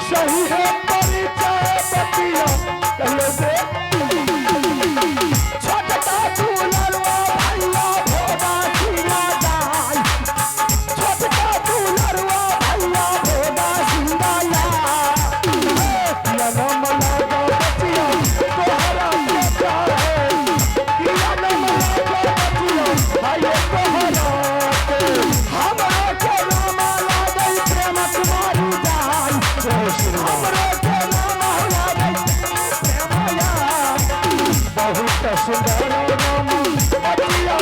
सही है परिचय बतिया कहले से छोटका दुलरवा भैया भोगा सिंगा जाय छोटका दुलरवा भैया भोगा सिंगा या नम लगा बतिया तोहरा बेटा है या नम लगा बतिया हाय तोहरा हमरा के नाम लागै प्रेम कुमारी जाय जय श्री राम के नाम लागै प्रेमया बहुत सुंदर नाम बतिया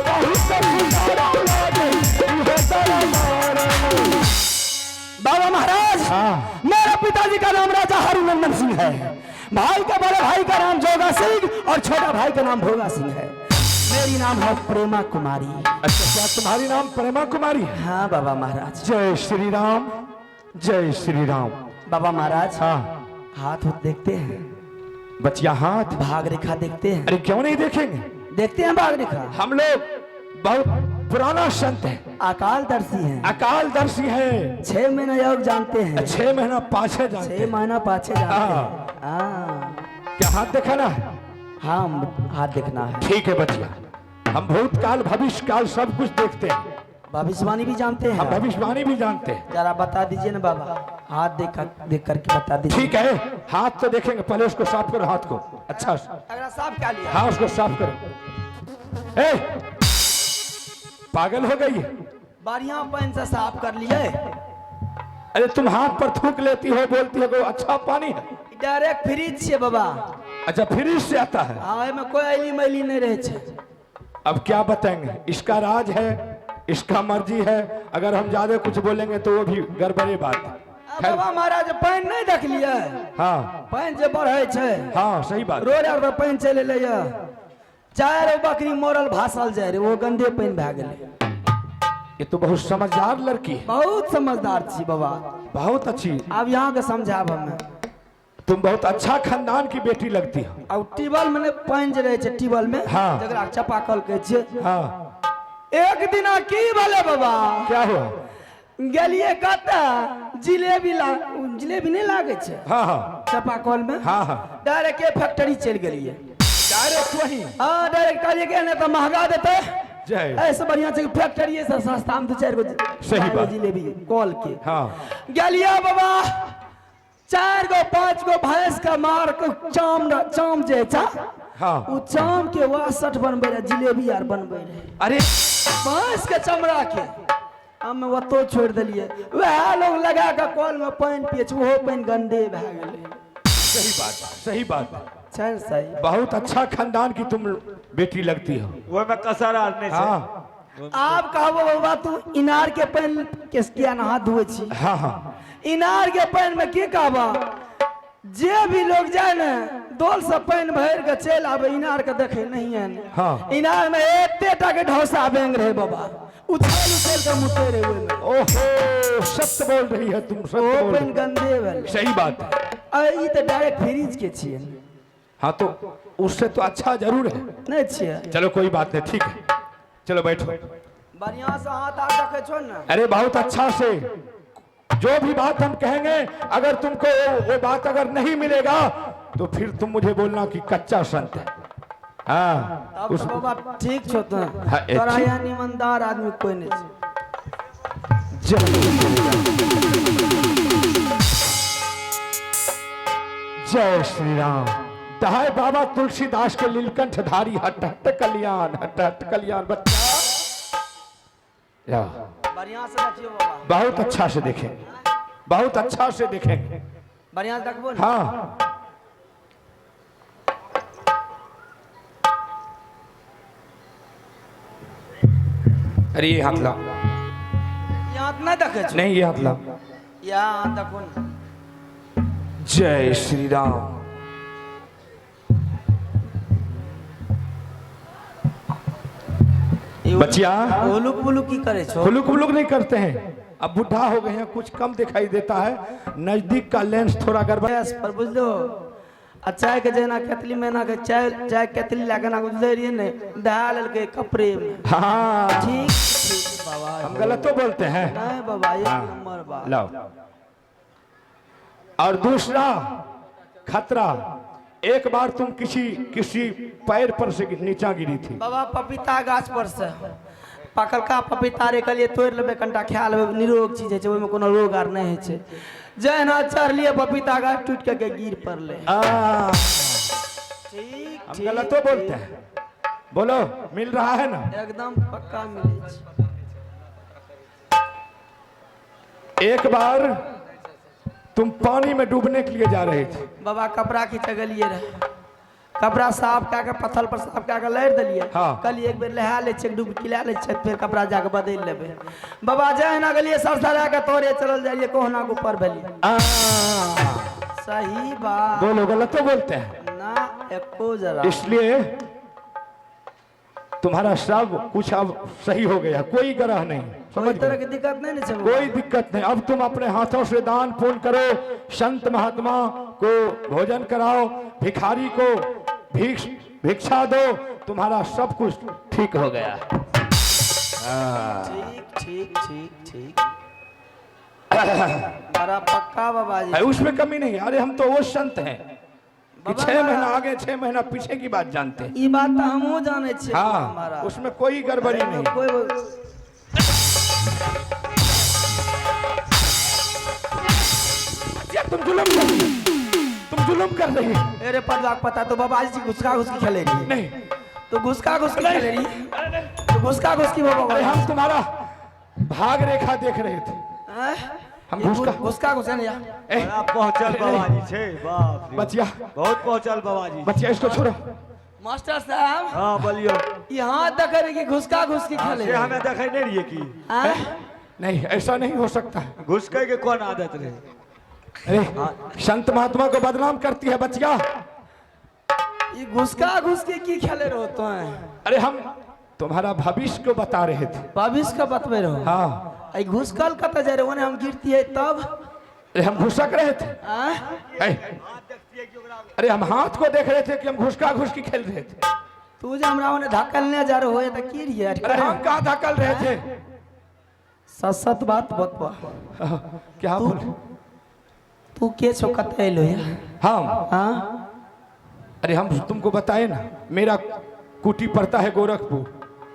बहुत सुंदर लागै इहे दरबार बाबा महाराज मेरे पिताजी का नाम राजा हरिनंदन सिंह है भाई का बड़े भाई का नाम जोगा सिंह और छोटा भाई का नाम भोगा सिंह है मेरी नाम है प्रेमा कुमारी। अच्छा क्या तुम्हारी नाम प्रेमा कुमारी है? हाँ बाबा महाराज। जय श्री राम जय श्री राम। बाबा महाराज हाँ हाथ देखते हैं बचिया हाथ भाग रेखा देखते हैं? अरे क्यों नहीं देखेंगे, देखते हैं भाग रेखा। हम लोग बहुत पुराना संत है, अकालदर्शी हैं। अकालदर्शी है। 6 महीना योग जानते हैं। 6 महीना पाछे जानते 6 महीना पाछे जानते हाँ। हैं। हाँ क्या हाथ दिखाना है? हाँ हाथ देखना है। ठीक है बचिया, हम भूतकाल भविष्य काल सब कुछ देखते हैं, भविष्यवाणी भी जानते हैं। हम भविष्यवाणी भी जानते हैं। जरा बता दीजिए ना बाबा, हाथ देख करके बता दीजिए। ठीक है हाथ तो देखेंगे, पहले उसको साफ करो हाथ को अच्छा से। अगर साफ क्या लिया? हाँ उसको साफ करो। ए पागल हो गई है? बढ़िया पानी से साफ कर लिए। अरे तुम हाथ पर थूक लेती हो, बोलती हो कि अच्छा पानी है। डायरेक्ट फ्रिज से बाबा। अच्छा फ्रिज से आता है? हाँ में कोई अली मैली नहीं रहे छे। अब क्या बताएंगे, इसका राज है, इसका मर्जी है, अगर हम ज्यादा कुछ बोलेंगे तो वो भी गड़बड़ी बात है। बाबा महाराज पानी नहीं देख लिया? हाँ पानी जे बढ़े छे। हाँ सही बात। रोड आर पर पानी चले ले 4 बकरी मोरल भासल जाए रे, वो गंदे पानी भा गेले। ये तो बहुत समझदार लड़की है। बहुत समझदार छी बाबा, बहुत अच्छी। अब यहाँ के समझाब हमें। तुम बहुत अच्छा खानदान की बेटी लगती हो। अब टीबल में पानी जे रहे छे, टीबल में हाँ। जगरा चापाकल के छे। हाँ एक दिन की भले बाबा, क्या हुआ? गेलिए कता जिलेबी नहीं लागे छे। हाँ हाँ चापाकल में। हाँ हाँ डायरेक्ट फैक्ट्री चल गेलिए। डायरेक्ट वही? हाँ डायरेक्ट कहिए के नहीं तो महंगा देते। जय ऐसे बढ़िया से फैक्ट्री से सस्ता में 2-4 गो सही बात। जिलेबी कॉल के। हाँ गेलिए बाबा 4 गो 5 गो भैंस का मार के चाम जे छा। हाँ उ चाम के 62 बनबे रहे, जिलेबी यार बनबे रहे। अरे भैंस के चमड़ा के हम वो तो छोड़ दिलिए। वह लोग लगा के कॉल में पानी पिए छे, वो पानी गंदे भा गेले। सही बात सही बात। चल सही। बहुत अच्छा खानदान की तुम बेटी लगती हो। वो मैं कसर आने से। हाँ आप कहबो बाबा तू इनार के पानी किसकिया नहा धोए छी? हाँ हाँ इनार के पानी में की कहबा, जे भी लोग जाए ना डोल से पानी भर के चल आवे, इनार के देखे नहीं है। हाँ इनार में एते टा के ढौसा बेंग रहे बाबा, उछल के मुते रहे हुए में। ओहो सत्य बोल रही है तुम, सत्य वो बोल पानी रही। गंदे भेल। सही बात है। ई तो डायरेक्ट फ्रिज के छिए। हाँ तो उससे तो अच्छा जरूर है। नहीं छिए? चलो कोई बात नहीं, ठीक है चलो बैठो। बढ़िया से हाथ आ रखे छो ना। अरे बहुत अच्छा से, जो भी बात हम कहेंगे अगर तुमको वो बात अगर नहीं मिलेगा तो फिर तुम मुझे बोलना कि कच्चा संत है। हाँ तब तो बाबा ठीक छो तो। हाँ, तोरा ठीक। यहाँ ईमानदार आदमी कोई नहीं छे। जय श्री राम। दहाय बाबा तुलसीदास के लीलकंठ धारी हट हट कल्याण, हट हट कल्याण। बच्चा या बढ़िया से देखियो बाबा, बहुत अच्छा से देखेंगे, बहुत अच्छा से देखेंगे। बढ़िया से देखबो ना। हाँ अरे ये हाथ ला। यहाँ तो नहीं देखे छो। नहीं ये हाथ ला। यहाँ देखो ना। जय श्री राम। बचिया बुलुक बुलुक की करे छो? हुलुक हुलुक नहीं करते हैं, अब बुढ़ा हो गए हैं, कुछ कम दिखाई देता है, नजदीक का लेंस थोड़ा गड़बड़। बस पर बुझलो आ चाय के जेना केतली में ना के चाय केतली लाके ना गुजरे रही ने, डाल के कपड़े में। हाँ ठीक। गलत तो बोलते हैं। नहीं बाबा, एक हाँ। नंबर बात। लाओ। और दूसरा खतरा, एक बार तुम किसी पैर पर से नीचा गिरी थी। बाबा पपीता गाछ पर से पकलका पपीता रे कहलिए तोड़ लेबे, कनिटा खा लेबे, निरोग चीज है, ओहिमे कोनो रोग आर नहीं है। जहना चढ़लिए पपीता गाछ टूट के गिर पड़ले। ठीक हम गलत तो बोलते हैं। बोलो, मिल रहा है ना? एकदम पक्का मिले छै। एक बार तुम पानी में डूबने के लिए जा रहे थे। बाबा कपड़ा खींचे गेलिए रहे, कपड़ा साफ कऽ के पत्थर पर साफ कऽ के लैर देलिए। हाँ। कहलिए एक बेर लहा ले छै, डुबकी लै ले छै, फिर कपड़ा जाके बदल लेबे। बाबा जहना गेलिए सरसरा के तोरे चलल जाइए, कोहना के ऊपर भेलिए। सही बात। बोलो, गलत तो बोलते हैं ना एको जरा। इसलिए तुम्हारा सब कुछ अब सही हो गया, कोई ग्रह नहीं। कोई समझ तरह गए? की दिक्कत नहीं ना छै। कोई दिक्कत नहीं। अब तुम अपने हाथों से दान पुण्य करो, संत महात्मा को भोजन कराओ, भिखारी को भिक्षा दो, तुम्हारा सब कुछ ठीक हो गया। ठीक ठीक ठीक ठीक। बड़ा पक्का बाबा जी। उसमें कमी नहीं। अरे हम तो वो संत हैं कि 6 महीना आगे 6 महीना पीछे की बात जानते हैं। ये बात तो हमहू जाने छियै। हाँ, उसमें कोई गड़बड़ी नहीं। कोई ये तुम जुल्म कर रही है। मेरे पदवा पता तो बाबा जी घुसका घुसकी खेले रही। नहीं, तो घुसका घुसकी खेले रही। तो घुसका घुसकी बाबा। अरे हम तुम्हारा भाग रेखा देख रहे थे। हम घुसका घुसे नहीं। बड़ा पहुंचल बाबाजी छे, बाप रे। बचिया, बहुत पहुंचल बाबाजी। बचिया इसको छोड़ो। मास्टर साहब, हाँ बोलियो। यहाँ तक है कि घुसका घुसकी खेले से हमें देखे नहीं रहिए की नहीं, ऐसा नहीं हो सकता है। घुस के कौन आदत रहे। अरे संत महात्मा को बदनाम करती है बचिया। ये घुसका घुसकी की खेले रहते हैं। अरे हम तुम्हारा भविष्य को बता रहे थे। भविष्य का बतबे रहो। हाँ, आई घुसकल कत जा रहे ओने हम गिरती है तब। अरे हम घुसक रहे थे। अरे हम हाथ को देख रहे थे कि हम घुसका घुसकी खेल रहे थे। तू जो हमरा ओने धक्कलने जा रहे हो तो की रही। अरे हम कहाँ धक्कल रहे थे? सच सच बात बतवा। क्या बोल? तू के छो कते लो है? हम हां, अरे हम तुमको बताए ना, मेरा कुटी पड़ता है गोरखपुर।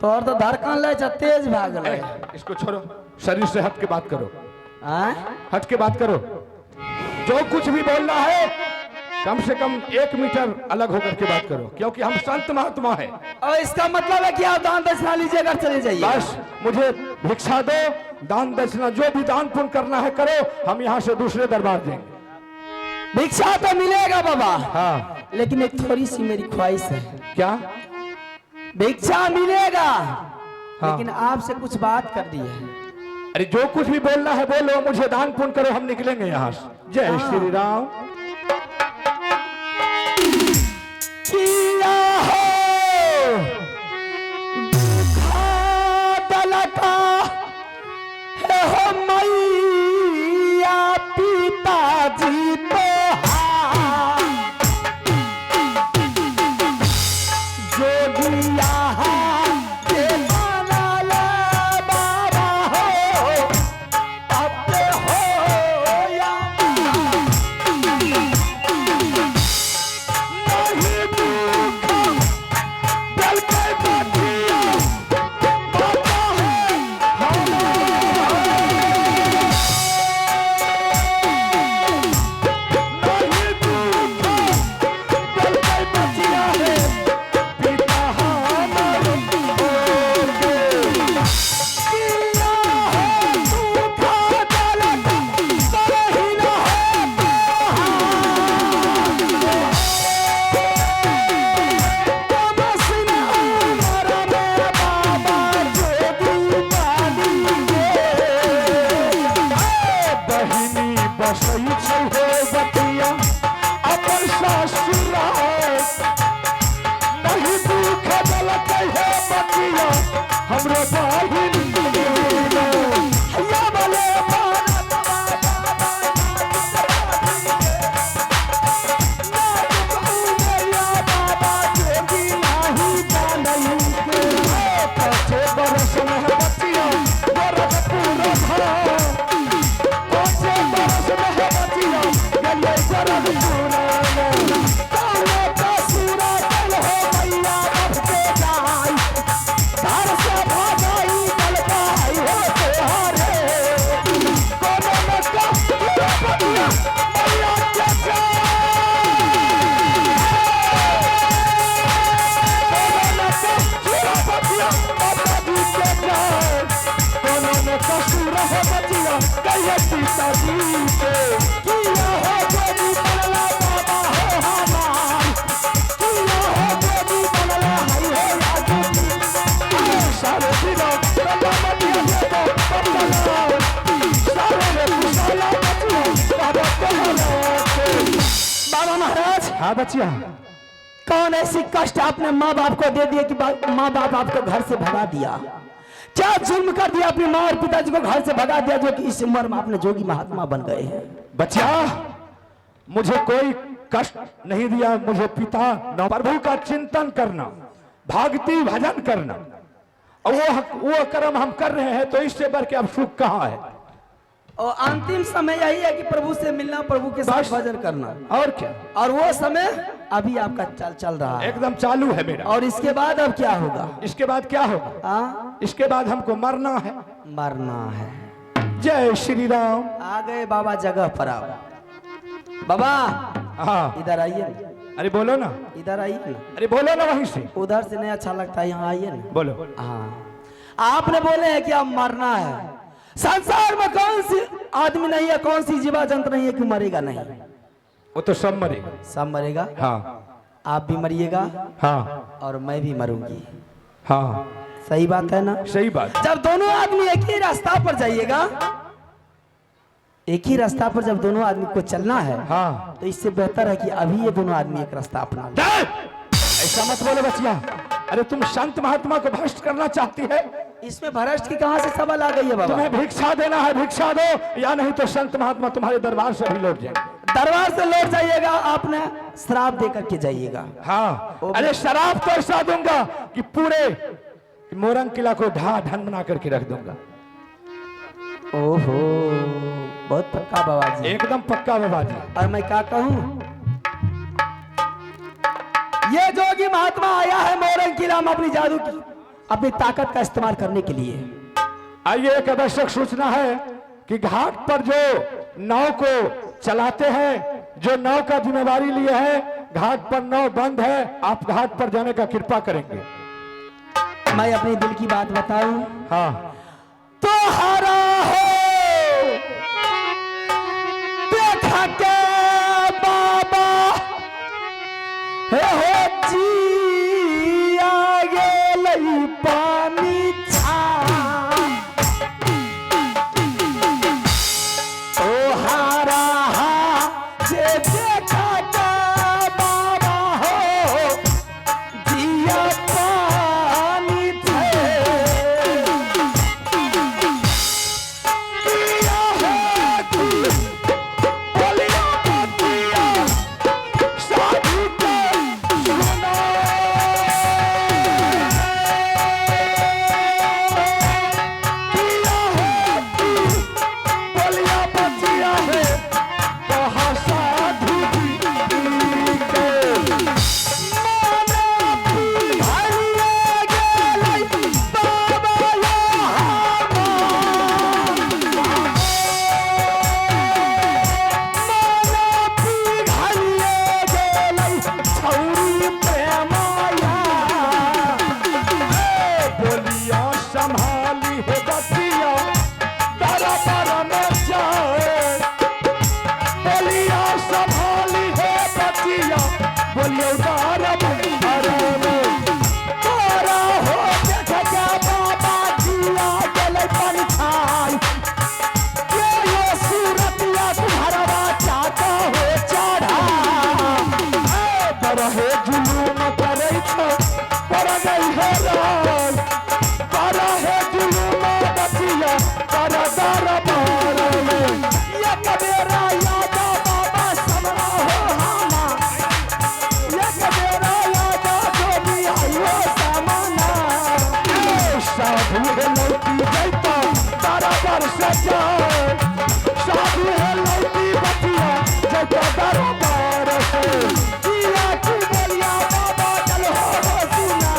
तोर तो धड़कन ले जा तेज भाग ले। इसको छोड़ो, शरीर से हट के बात करो। हां, हट के बात करो। जो कुछ भी बोलना है कम से कम 1 मीटर अलग होकर के बात करो, क्योंकि हम संत महात्मा हैं। और इसका मतलब है कि आप दान दक्षिणा लीजिएगा, चले जाइए। बस मुझे भिक्षा दो, दान दक्षिणा जो भी दान पुण्य करना है करो, हम यहाँ से दूसरे दरबार देंगे। भिक्षा तो मिलेगा बाबा। हाँ, लेकिन एक थोड़ी सी मेरी ख्वाहिश है। क्या? भिक्षा मिलेगा। हाँ। लेकिन आपसे कुछ बात कर दी है। अरे जो कुछ भी बोलना है बोलो, मुझे दान पुण्य करो, हम निकलेंगे यहाँ से। जय श्री राम। किया हो दुखा है हो मैया पिताजी तो जोगिया के मानल बाबा हो, अब हो या रहो बचिया कहिए पिताजी से किया हो गोदी बनला बाबा हो हमार, किया हो गोदी बनला हई हो यादू सारे दिनों रंगा बचिया से तो बचला सारे रे पुसाला बचिया बाबा कहला बाबा महाराज। हाँ बचिया कौन ऐसी कष्ट आपने माँ बाप को दे दिए कि माँ बाप आपको घर से भगा दिया? क्या जुल्म कर दिया अपनी माँ और पिताजी को घर से भगा दिया, जो कि इस उम्र में आपने जोगी महात्मा बन गए हैं? बच्चा मुझे कोई कष्ट नहीं दिया, मुझे पिता न प्रभु का चिंतन करना, भक्ति भजन करना, और वो कर्म हम कर रहे हैं, तो इससे बढ़ के अब सुख कहाँ है? और अंतिम समय यही है कि प्रभु से मिलना, प्रभु के साथ भजन करना, और क्या? और वो समय अभी आपका चल रहा है, एकदम चालू है मेरा। और इसके बाद अब क्या होगा? इसके बाद क्या होगा? हाँ, इसके बाद हमको मरना है। मरना है। जय श्री राम। आ गए बाबा जगह पर। आओ बाबा, हाँ इधर आइए, अरे बोलो ना, इधर आइए ना। अरे बोलो ना वहीं से, उधर से नहीं अच्छा लगता, यहाँ आइए ना। बोलो। हाँ, आपने बोले हैं कि अब मरना है। संसार में कौन सी आदमी नहीं है, कौन सी जीवा जंतु नहीं है कि मरेगा नहीं? वो तो सब मरेगा। सब मरेगा। हाँ आप भी मरिएगा, हाँ और मैं भी मरूंगी। हाँ सही बात है ना? सही बात। जब दोनों आदमी एक ही रास्ता पर जाइएगा, एक ही रास्ता पर जब दोनों आदमी को चलना है, हाँ तो इससे बेहतर है कि अभी ये दोनों आदमी एक रास्ता अपना लें। ऐसा मत बोलो बच्चिया। अरे तुम संत महात्मा को भ्रष्ट करना चाहती है? इसमें भ्रष्ट की कहां से सवाल आ गई है बाबा? तुम्हें भिक्षा देना है, भिक्षा दो, या नहीं तो संत महात्मा तुम्हारे दरबार से भी लौट जाए। दरबार से लौट जाइएगा, आपने श्राप दे करके जाइएगा। हाँ, अरे शराब तो ऐसा दूंगा कि पूरे मोरंग किला को ढन बना करके रख दूंगा। ओहो, बहुत पक्का बाबा जी। एकदम पक्का बाबा जी। और मैं क्या कहूं, ये जोगी महात्मा आया है मोरंग किला में अपनी जादू की, अपनी ताकत का इस्तेमाल करने के लिए। आइए, एक आवश्यक सूचना है कि घाट पर जो नाव को चलाते हैं, जो नाव का जिम्मेदारी लिए हैं, घाट पर नाव बंद है, आप घाट पर जाने का कृपा करेंगे। मैं अपने दिल की बात बताऊं, हाँ, तो हरा हो देखा के बाबा हो जी आगे लई पानी छा, तो हरा जे देखा के बाबा हो जिया पानी थे, किया है तू बोलिया बतिया साधु के सुना, किया है तू बोलिया बतिया है कहा साधु के बोलिया संभाली है बतिया तारा तारा में जाए, बोलिया संभाली है बतिया बोलिया तारा में तारा हो देख के बाबा जिया गले पंछाई, ये सूरतिया तुम्हारा बाचा का हो चढ़ा, बरहे जुलूम करे छो पर गई है राज, बरहे जुलूम बतिया कर दरबार में, ये कबेरा यादा बाबा समरा हो हाना, ये कबेरा यादा जो भी आयो सामना, साधु है लौटी जैता दरबार से जाए, साधु है लौटी बतिया जैता दरबार से, किया तू बोलिया बाबा चल हो सुना,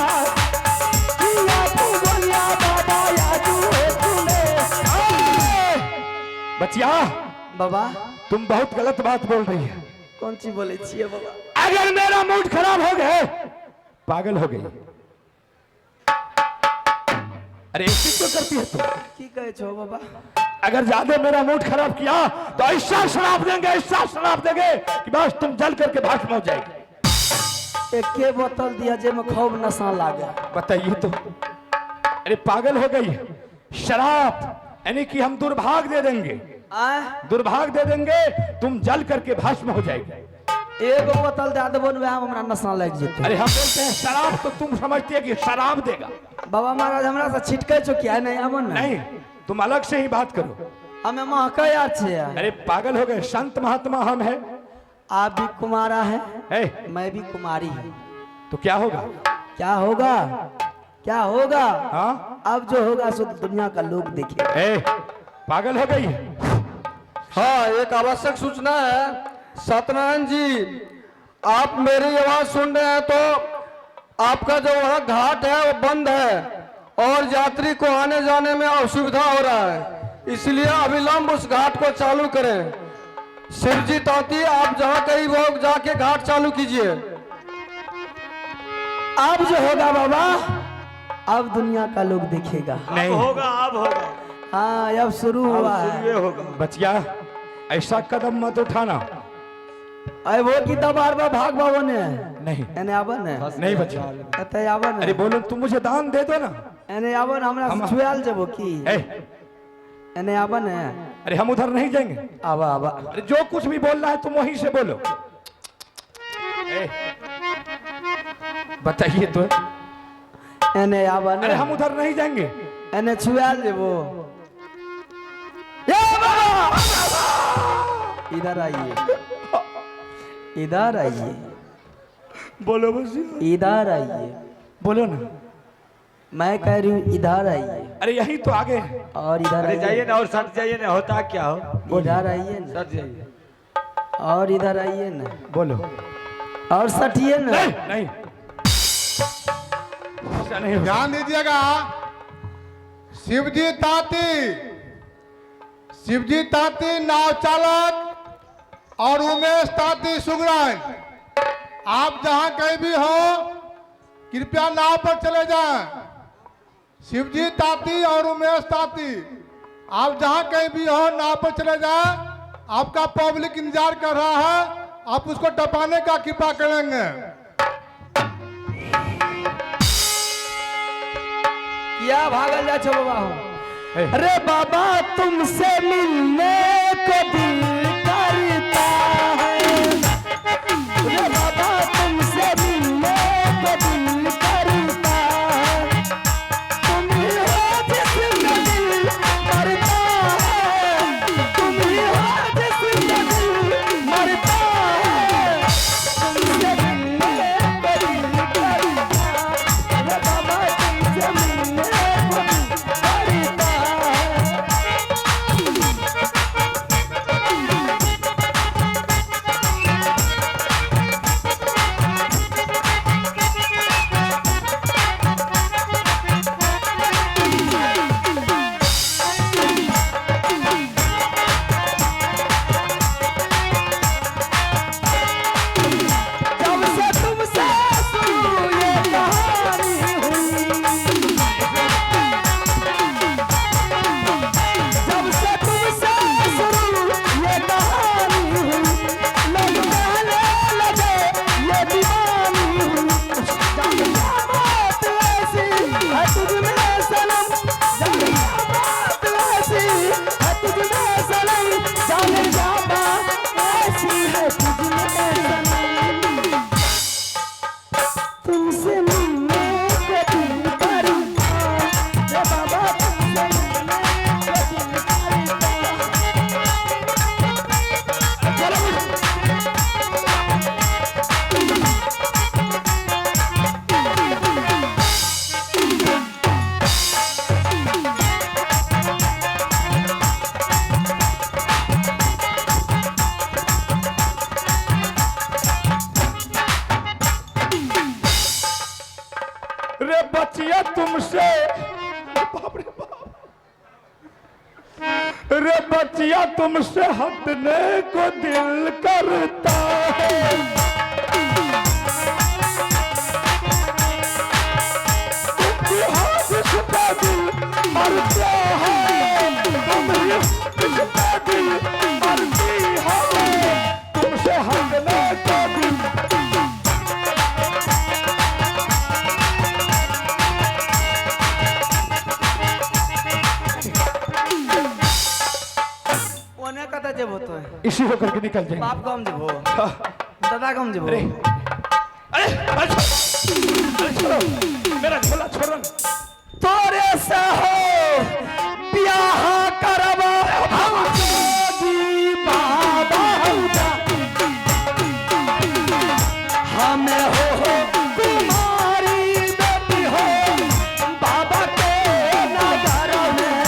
किया तू बोलिया बाबा यादू है तूने। बचिया बाबा, तुम बहुत गलत बात बोल रही है। कौन सी बोले छिए बाबा? अगर मेरा मूड खराब हो गए, पागल हो गई। अरे ऐसे क्यों करती है तुम? की कहे छो बाबा? अगर ज्यादा मेरा मूड खराब किया तो ऐसा शराब देंगे कि बस तुम जल करके भस्म हो जाएगी। एक बोतल दिया जे में खूब नशा लागे। बताइए तो, अरे पागल हो गई। शराब यानी कि हम दुर्भाग दे देंगे, दुर्भाग दे देंगे, तुम जल करके भस्म हो जाएगी। एक बोतल दे देबो न हमरा नशा लग जेते। अरे हम बोलते हैं शराब तो तुम समझते हैं कि शराब देगा। बाबा महाराज हमरा से छिटके चुकिया नहीं आवन नहीं, तुम अलग से ही बात करो। हमें महका याद छे। अरे पागल हो गए, संत महात्मा हम हैं। आप भी कुमारा है, मैं भी कुमारी हूँ। तो क्या होगा? क्या होगा? क्या होगा? हाँ, अब जो होगा सो दुनिया का लोग देखे। पागल हो गई है। हाँ, एक आवश्यक सूचना है सत्यनारायण जी, आप मेरी आवाज सुन रहे हैं तो आपका जो वहाँ घाट है वो बंद है और यात्री को आने जाने में असुविधा हो रहा है, इसलिए अविलंब उस घाट को चालू करें। शिवजी ताती, आप जहाँ कहीं वो जाके घाट चालू कीजिए। अब जो होगा बाबा, अब दुनिया का लोग देखेगा। नहीं होगा, अब होगा। हाँ, अब शुरू हुआ है। होगा। बचिया, ऐसा कदम मत उठाना। अरे वो की दबार में भाग बाबो ने नहीं, एने आवन है। नहीं बचिया, एते आवन। अरे बोलो, तुम मुझे दान दे दो ना। एने आवन, हमरा से छुआल जबो की। एने आवन है। अरे हम उधर नहीं जाएंगे। आवा आवा। अरे जो कुछ भी बोल रहा है तुम वहीं से बोलो। बताइए तो। एने आवन। अरे हम उधर नहीं जाएंगे। एने छुआल जबो। इधर आइए, इधर आइए, बोलो बस, इधर आइए। बोलो ना। मैं कह रही हूँ इधर आइए। अरे यही तो आगे है। और इधर अरे जाइए आइए ना, और सट जाइए ना, होता क्या हो। इधर आइए ना। सट जाइए। और इधर आइए ना। बोलो। और सटिए ना। नहीं, नहीं, ऐसा नहीं होगा। ध्यान दीजिएगा। शिवजी ताती नाव चालक और उमेश ताती सुगरान, आप जहां कहीं भी हो कृपया नाव पर चले जाएं। शिवजी ताती और उमेश ताती, आप जहां कहीं भी हो नाव पर चले जाएं। आपका पब्लिक इंतजार कर रहा है, आप उसको टपाने का कृपा करेंगे। क्या भागल जा छो बाबा हो। अरे बाबा तुमसे मिलने को दिल करता है। अरे बाबा तुमसे मिलने को दिल करता है। तुम ही हो जिसका दिल मरता है। तुम ही हो जिसका दिल मरता है। तुमसे मिलने को दिल करता है। अरे बाबा तुमसे मिलने को दिल करता है। जब से तुमसे शुरू ये कहानी हुई, जब से तुमसे शुरू ये कहानी हुई, लोग कहने लगे ये दीवानी हुई। जाने क्या बात ऐसी है तुझ में सनम, जाने क्या बात ऐसी है तुझ में सनम, जाने क्या बात ऐसी है तुझ में सनम। तुमसे मिलने को दिल करता है। बाबा तुमसे मिलने को दिल करता रे बचिया तुमसे, बाप रे बाप। रे बचिया तुमसे हटने को दिल करता है। तुम भी हो जिसका दिल मरता है। तुम ही दादी मरती हो तुमसे हंसने को भी। ओने कता जेबो तो इसी होकर के निकल जाएंगे। बाप कम जेबो दादा कम जेबो अरे छोड़ो मेरा झोला छोड़ो। तोरे से हो ब्याह करबो हम जी बाबा हमें हो तुम्हारी बेटी हो बाबा के नगर में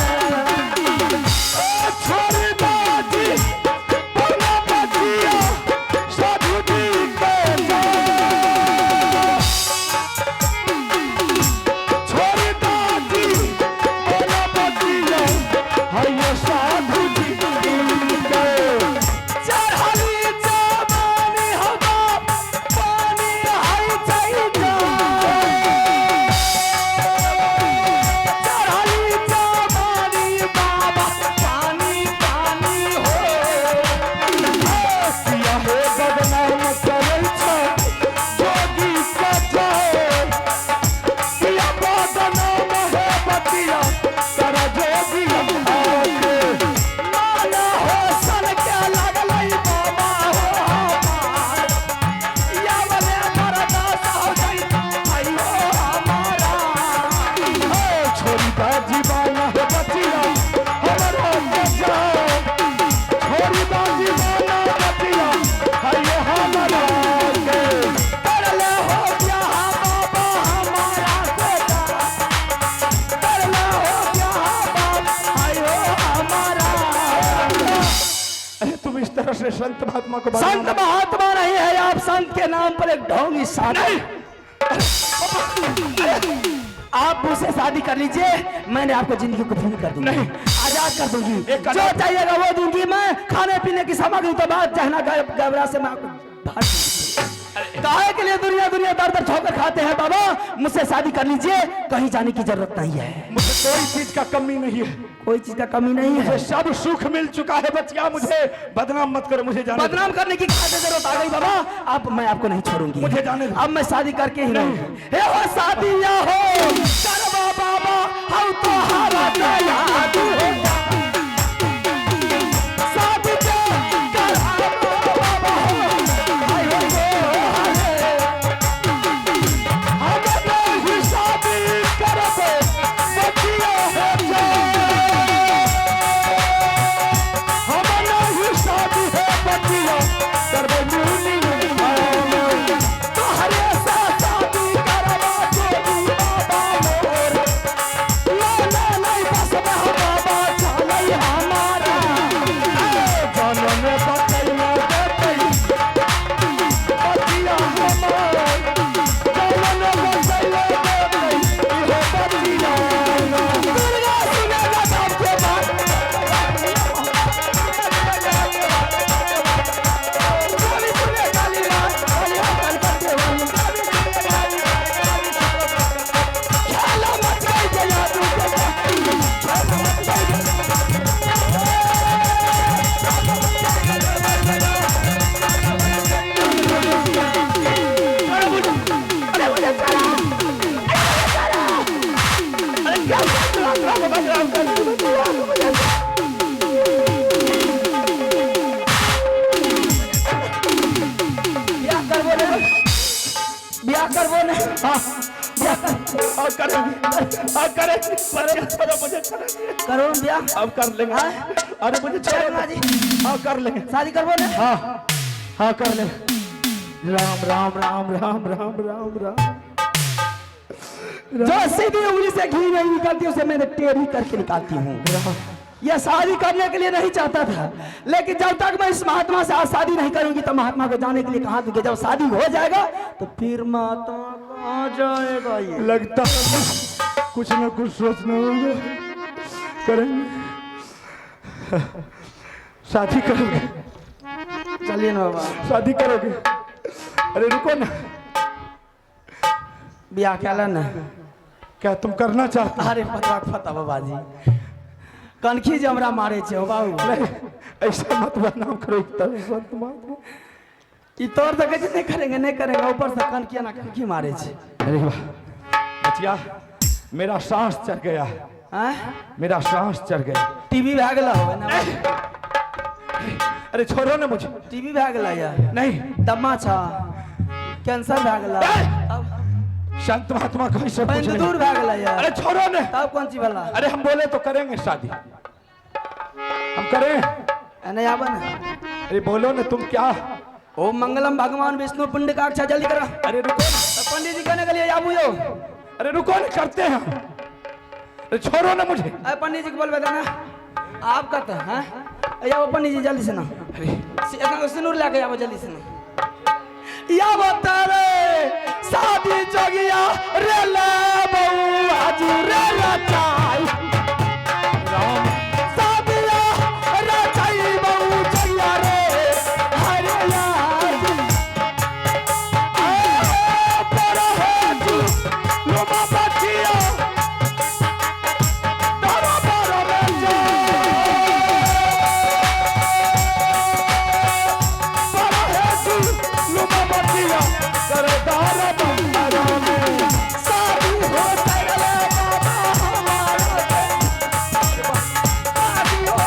छोड़ दादी बोला बचिया साधु जी के छोड़ दादी बोला बचिया है साधु जी के चढ़ली जवानी होगा पानी हाय चाहिए चढ़ली जवानी बाबा पानी पानी हो सिया हो बदनाम करे छो जोगी का जाए सिया बदनाम हो बतिया सारा जोगी आके माना हो सन के लगलई बाबा हो या बने मरदा हो गई आयो हमारा छोरी का जीवाना हो बतिया हमारा जाए छोरी का जीवाना बतिया है हमारा के करले हो ब्याह बाबा हमारा बेटा करले हो ब्याह बाबा आयो हमारा अरे तुम इस तरह से संत महात्मा को संत महात्मा नहीं है आप संत के नाम पर एक ढोंगी शादी आप मुझसे शादी कर लीजिए मैंने आपको जिंदगी को फ्री कर दूंगी आजाद कर दूंगी जो चाहिएगा वो दूंगी मैं खाने पीने की सामग्री तो बात जहना गबरा से मैं आपको बांट दूंगी। काहे के लिए दुनिया दुनिया दर दर ठोकर खाते हैं बाबा मुझसे शादी कर लीजिए कहीं जाने की जरूरत नहीं है मुझे कोई चीज का कमी नहीं है कोई चीज का कमी नहीं है मुझे सब सुख मिल चुका है बचिया मुझे बदनाम मत करो मुझे जाने दो। बदनाम करने की कहाँ से जरूरत आ गई बाबा आप मैं आपको नहीं छोड़ूंगी मुझे जाने दो। अब मैं शादी करके ही रहूंगी हे हो शादी या हो करवा बाबा हम तो हारा दया तू हो शादी के करवा बाबा हाय हो हाय हम नहीं शादी करबे बचिया हो हम नहीं शादी है बचिया करबे मुनी तोहरे से शादी करवा जोगी बाबा मोर लाला नहीं बस में बाबा चलै हमारा जानो में बतैया देतै बचिया हमार जानो में बतैया देतै इहो बचिया दुर्गा सुनेगा सबके बात गोली सुने काली रात काली हकल करते वाली खेला मच गई जया तू के खेला मच गई अरे मुझे करा अरे क्या ब्याह करबो ने और करे बचिया छोड़ो मुझे करो ब्याह अब कर लेंगे हाँ? अरे मुझे छोड़ो जी हाँ कर लेंगे शादी करबो ने हाँ हाँ कर ले राम राम राम राम राम राम राम जो सीधी उंगली से घी नहीं निकलती उसे मैं टेढ़ी करके निकालती हूँ यह शादी करने के लिए नहीं चाहता था लेकिन जब तक मैं इस महात्मा से आज शादी नहीं करूंगी तो महात्मा को जाने के लिए कहाँ दूंगी जब शादी हो जाएगा तो फिर महात्मा कहाँ जाएगा ये लगता है कुछ न कुछ सोचना होगा करेंगे शादी करोगे चलिए ना बाबा शादी करोगे अरे रुको ना ब्याह क्या ना क्या तुम करना चाहते हो अरे पता बाबा जी कनखी जे हमरा मारे छे हो बाबू नहीं ऐसा मत बदनाम करो तब संत महात्मा। ई तोर तो कहै नहीं करेंगे नहीं करेंगे ऊपर से कनखी ना कनखी मारे छे। अरे वाह बचिया मेरा सांस चढ़ गया, हैं मेरा सांस चढ़ गया। टीवी भाग गेला हो ना अरे छोड़ो ना मुझे। टीवी भाग गेला या नहीं दम्मा छा कैंसर भाग गेला अब संत महात्मा कैसे पूछ बंद रहे दूर भाग गेला या अरे छोड़ो ना। तब कौन सी वाला अरे हम बोले तो करेंगे शादी, हम करें। नहीं आवा ना अरे बोलो ना तुम क्या। ओम मंगलम भगवान विष्णु पुंड का अच्छा जल्दी करा। अरे रुको पंडित जी कहने के लिए आबू यो अरे रुको ना करते हैं। अरे छोड़ो ना मुझे। अरे पंडित जी को बोल बेटा ना आप कहते हैं या वो पंडित जी जल्दी से ना अरे सिनूर लेके आओ जल्दी से ना या बता रे शादी जोगिया रे ला बहू आज रे ला चाय शादिया रे चाय बहू जोगिया रे हरे यार आ पर हो तू लोमा बचिया तारा पर बेजा पर हो तू लोमा बचिया करे दारा बंदरा में शादी हो तेरे बाबा हमारा शादी हो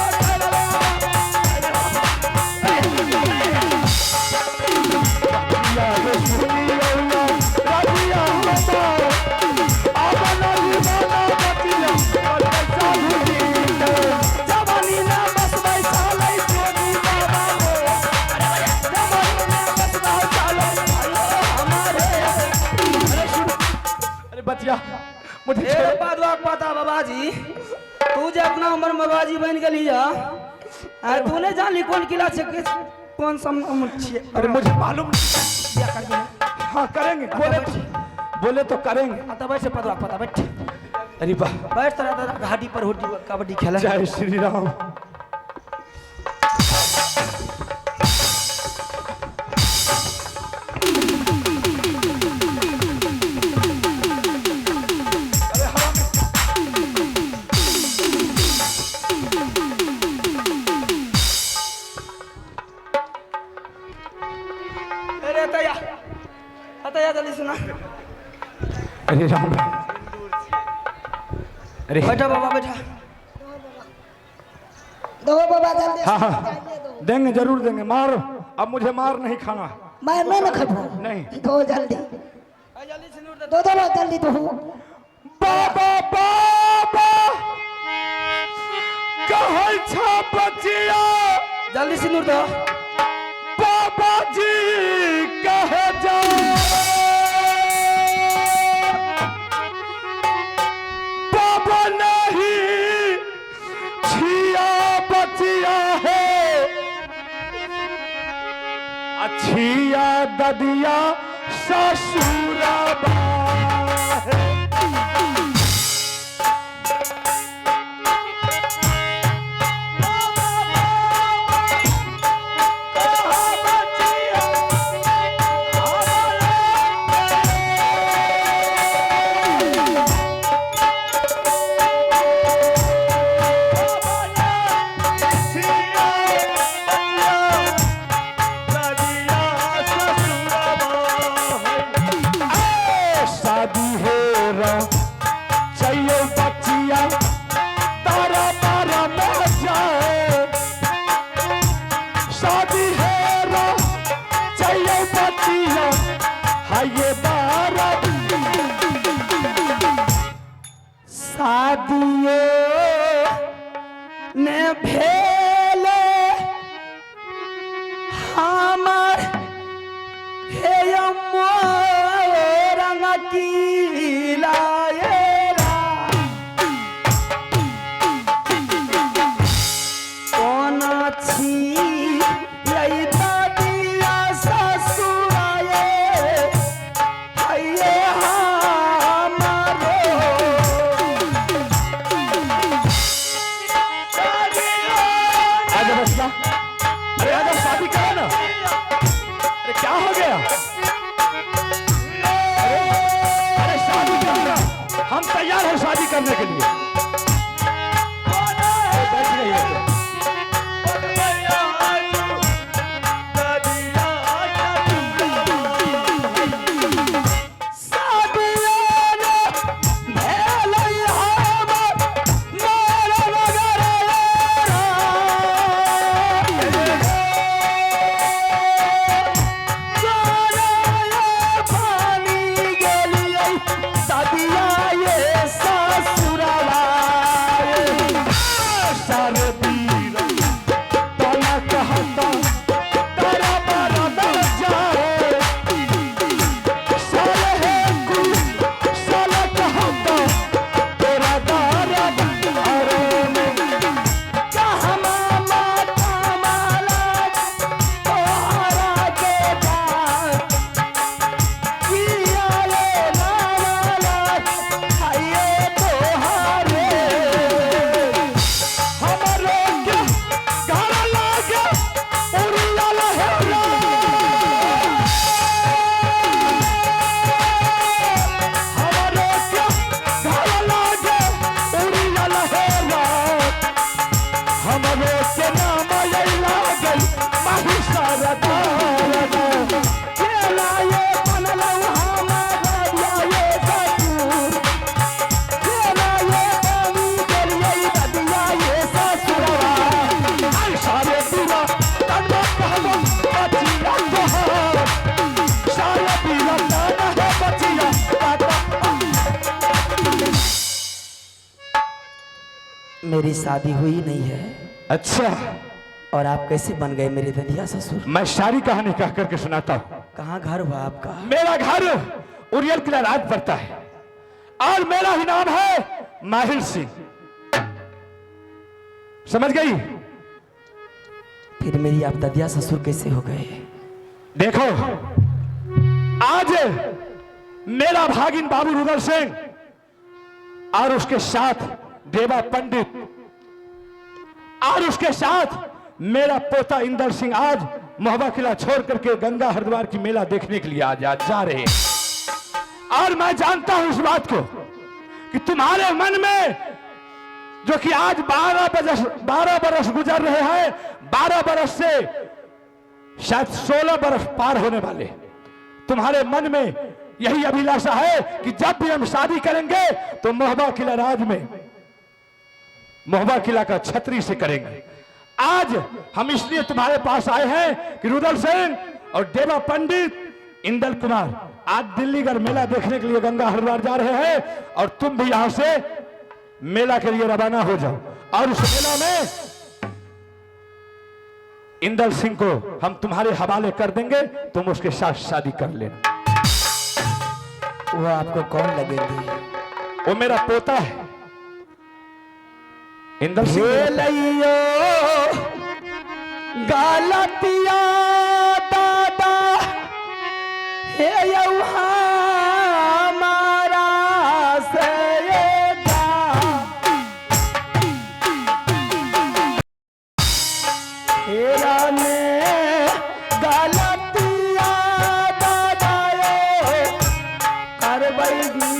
बचिया मुझे ए बादवा पता बाबाजी तू जे अपना उम्र में बाबाजी बन गेली है आ तूने जान कौन किला छे कौन सम छे। अरे मुझे मालूम नहीं। हाँ करेंगे बोले तो करेंगे। आता बैठ पदवा पता बैठ अरे वाह बैठ तरह घाटी पर होटी कबड्डी खेला जय श्री राम। अरे तया अतया जल्दी सुना अरे राम अरे बैठा बाबा बैठा दो बाबा जल्दी हाँ हाँ देंगे जरूर देंगे। मार अब मुझे मार नहीं खाना। मैं नहीं खबो नहीं दो जल्दी जल्दी से नूर दो दो जल्दी दो बाबा बाबा कहै छा बचिया जल्दी से नूर दो बाबा जी कहे जा बाबा नहीं छिया बचिया है छिया ददिया ससुरबा है। ने भेले हमार हे रंग की लाएरा कौन छी यही दादिया ससुराए हये हमारो आजा बसला। अरे आजा शादी करो ना। अरे क्या हो गया? अरे शादी करना, हम तैयार हैं शादी करने के लिए। सारे पीर तना कहता तेरा बारा न जाए साले है कुल साले कहता तेरा दारा अरे मेरी शादी हुई नहीं है। अच्छा, और आप कैसे बन गए मेरे ददिया ससुर? मैं सारी कहानी कह करके सुनाता हूँ। कहाँ घर हुआ आपका? मेरा घर उरियल किला राज पड़ता है और मेरा ही नाम है माहिर सिंह। समझ गई? फिर मेरी आप ददिया ससुर कैसे हो गए? देखो, आज मेरा भागिन बाबू रुदल सिंह और उसके साथ देवा पंडित और उसके साथ मेरा पोता इंदर सिंह आज मोहबा किला छोड़ करके गंगा हरिद्वार की मेला देखने के लिए आज जा रहे हैं। और मैं जानता हूं इस बात को कि तुम्हारे मन में जो कि आज 12 बरस गुजर रहे हैं, 12 बरस से शायद 16 बरस पार होने वाले, तुम्हारे मन में यही अभिलाषा है कि जब भी हम शादी करेंगे तो मोहबा किला राज में मोहबा किला का छतरी से करेंगे। आज हम इसलिए तुम्हारे पास आए हैं कि रुदल सिंह और देवा पंडित इंदल कुमार आज दिल्लीगढ़ मेला देखने के लिए गंगा हरिद्वार जा रहे हैं और तुम भी यहां से मेला के लिए रवाना हो जाओ। और उस मेला में इंदल सिंह को हम तुम्हारे हवाले कर देंगे, तुम उसके साथ शादी कर लेना। वो आपको कौन लगेंगे? वो मेरा पोता है इंदल सिंह। गालतिया दादा हे हमारा से हेरा ने गालतिया दादा करबैगी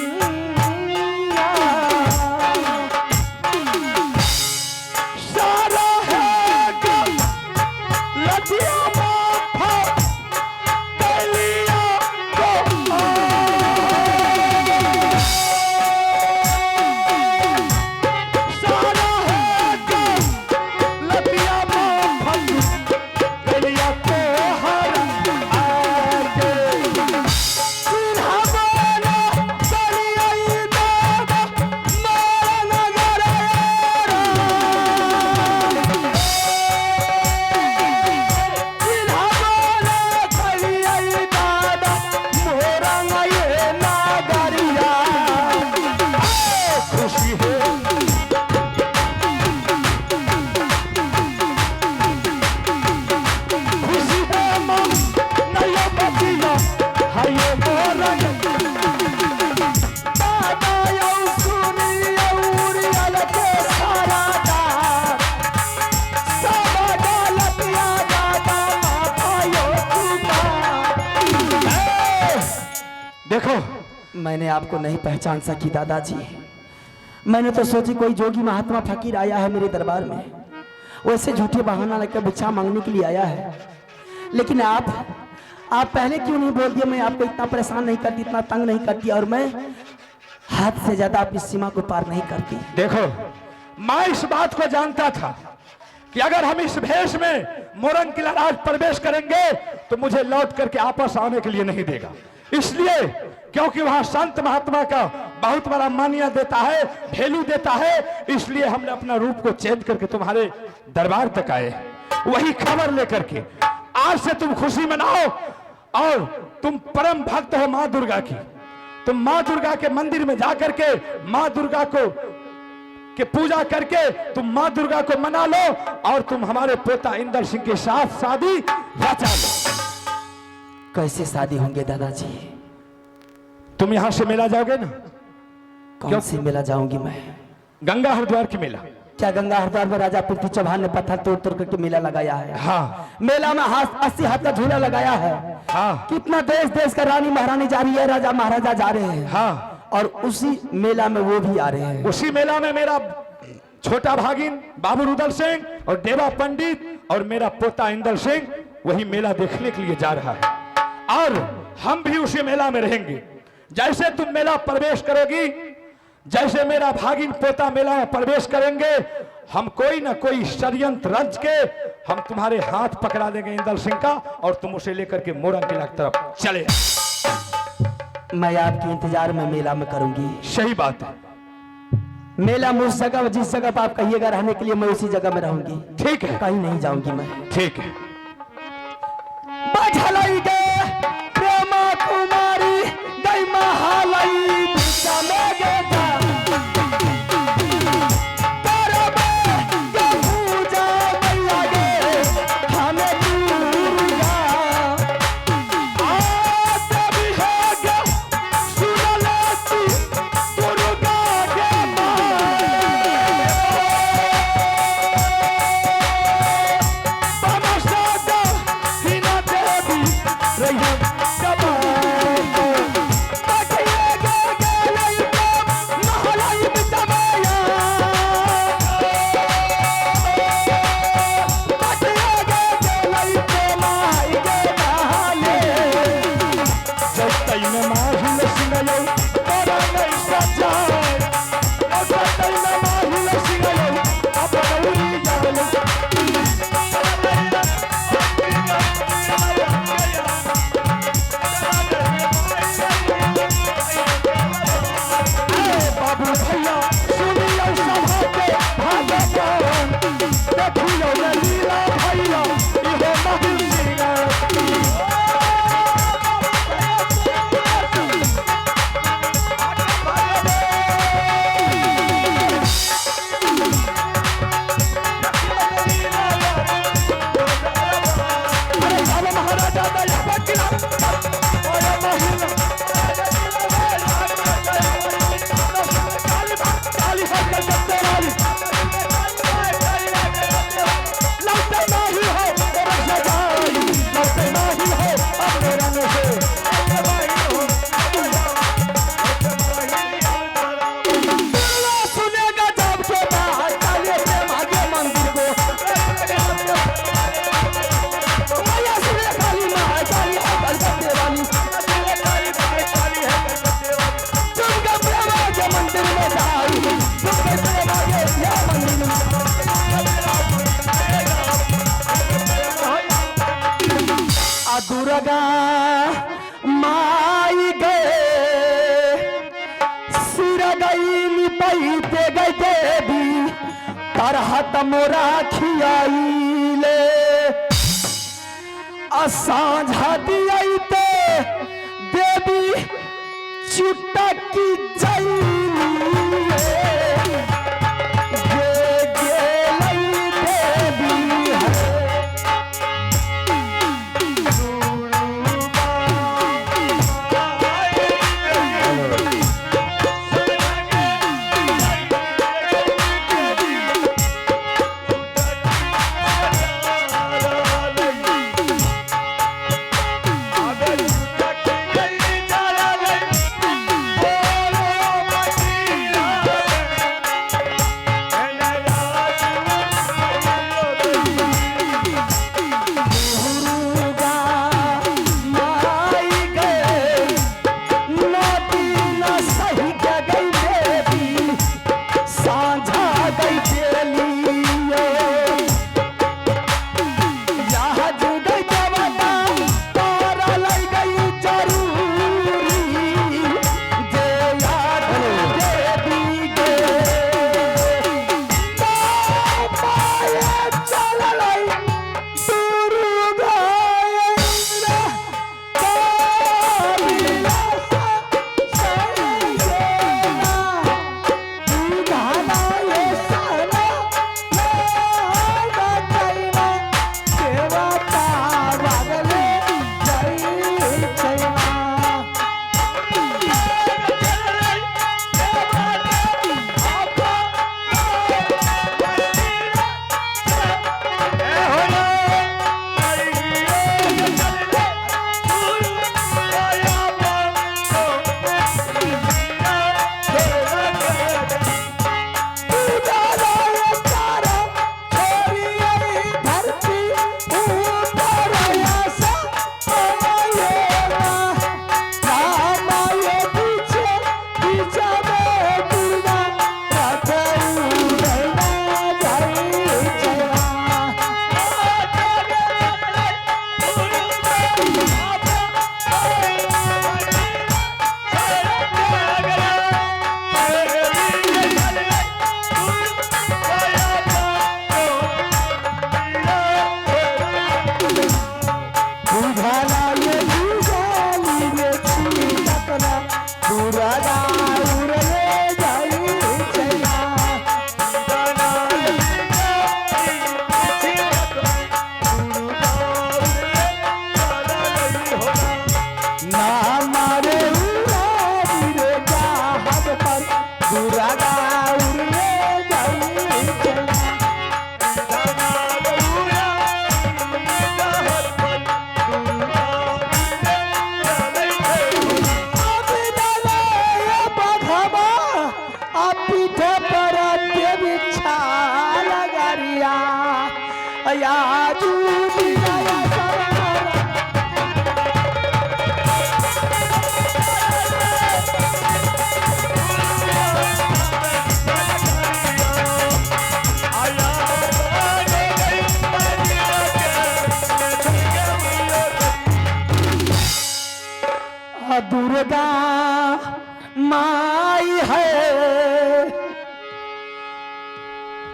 मैंने आपको नहीं पहचान सकी दादाजी। मैंने तो सोची कोई जोगी महात्मा फकीर आया है मेरे दरबार में, वैसे झूठे बहाना लेकर भिक्षा मांगने के लिए आया है। लेकिन आप पहले क्यों नहीं बोल दिया? मैं आपको इतना परेशान नहीं करती, इतना तंग नहीं करती, और मैं हाथ से ज्यादा आप इस सीमा को पार नहीं करती। देखो, मैं इस बात को जानता था कि अगर हम इस भेष में मोरंग किला राज प्रवेश करेंगे तो मुझे लौट करके आपस आने के लिए नहीं देगा। इसलिए क्योंकि वहां संत महात्मा का बहुत बड़ा मान्य देता है, वैल्यू देता है, इसलिए हमने अपना रूप को चेंज करके तुम्हारे दरबार तक आए, वही खबर लेकर के। आज से तुम खुशी मनाओ और तुम परम भक्त हो माँ दुर्गा की। तुम माँ दुर्गा के मंदिर में जाकर के माँ दुर्गा को के पूजा करके तुम माँ दुर्गा को मना लो और तुम हमारे पोता इंदर सिंह के साथ शादी रचा लो। कैसे शादी होंगे दादाजी? तुम यहां से मेला जाओगे ना? कौन सी मेला जाऊंगी मैं? गंगा हरिद्वार की मेला। क्या गंगा हरिद्वार में राजा पृथ्वी चौहान ने पत्थर तोड़ तोड़ करके मेला लगाया है? हाँ। मेला में 80 हाथ का झूला लगाया है। हाँ। कितना देश देश का रानी महारानी जा रही है, राजा महाराजा जा रहे हैं। हाँ। और उसी मेला में वो भी आ रहे हैं। उसी मेला में मेरा छोटा भागिन बाबू रुदल सिंह और देवा पंडित और मेरा पोता इंदर सिंह वही मेला देखने के लिए जा रहा है और हम भी उसी मेला में रहेंगे। जैसे तुम मेला प्रवेश करोगी, जैसे मेरा भागिन पोता मेला में प्रवेश करेंगे, हम कोई ना कोई षड्यंत्र रच के हम तुम्हारे हाथ पकड़ा देंगे इंदर सिंह का और तुम उसे लेकर के मोरंग किला की तरफ चले। मैं आपके इंतजार में मेला में करूंगी। सही बात है। मेला उस जगह जिस जगह पर आप कहिएगा रहने के लिए मैं उसी जगह में रहूंगी। ठीक है। कहीं नहीं जाऊंगी मैं। ठीक है। बझलई गे प्रेमा कुमारी गई महालई दिशा में गे जा करबे के पूजा मैया गे हमें दुर्गा आ देवी है गे सुनले तू दुर्गा गे दुर्गा माई गए सिर गई पैते गई देवी तरहत मोरा खियाइले असांझा दियाइते देवी चुटकी जाइले या या जुलिया या दुर्गा माई है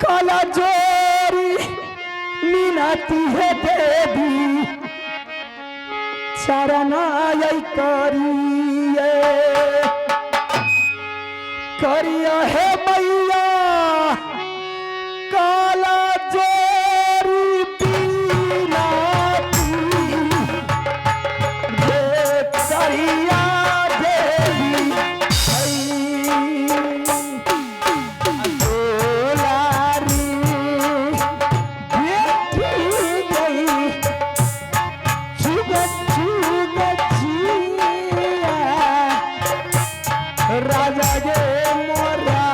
काला जोरी मीनाती है देवी चरनाई करिए करिया है मैया काला जोरी बीनाती करिया देवी दुलारी बेटी गई चुग चुग जिया राजा गे मोरा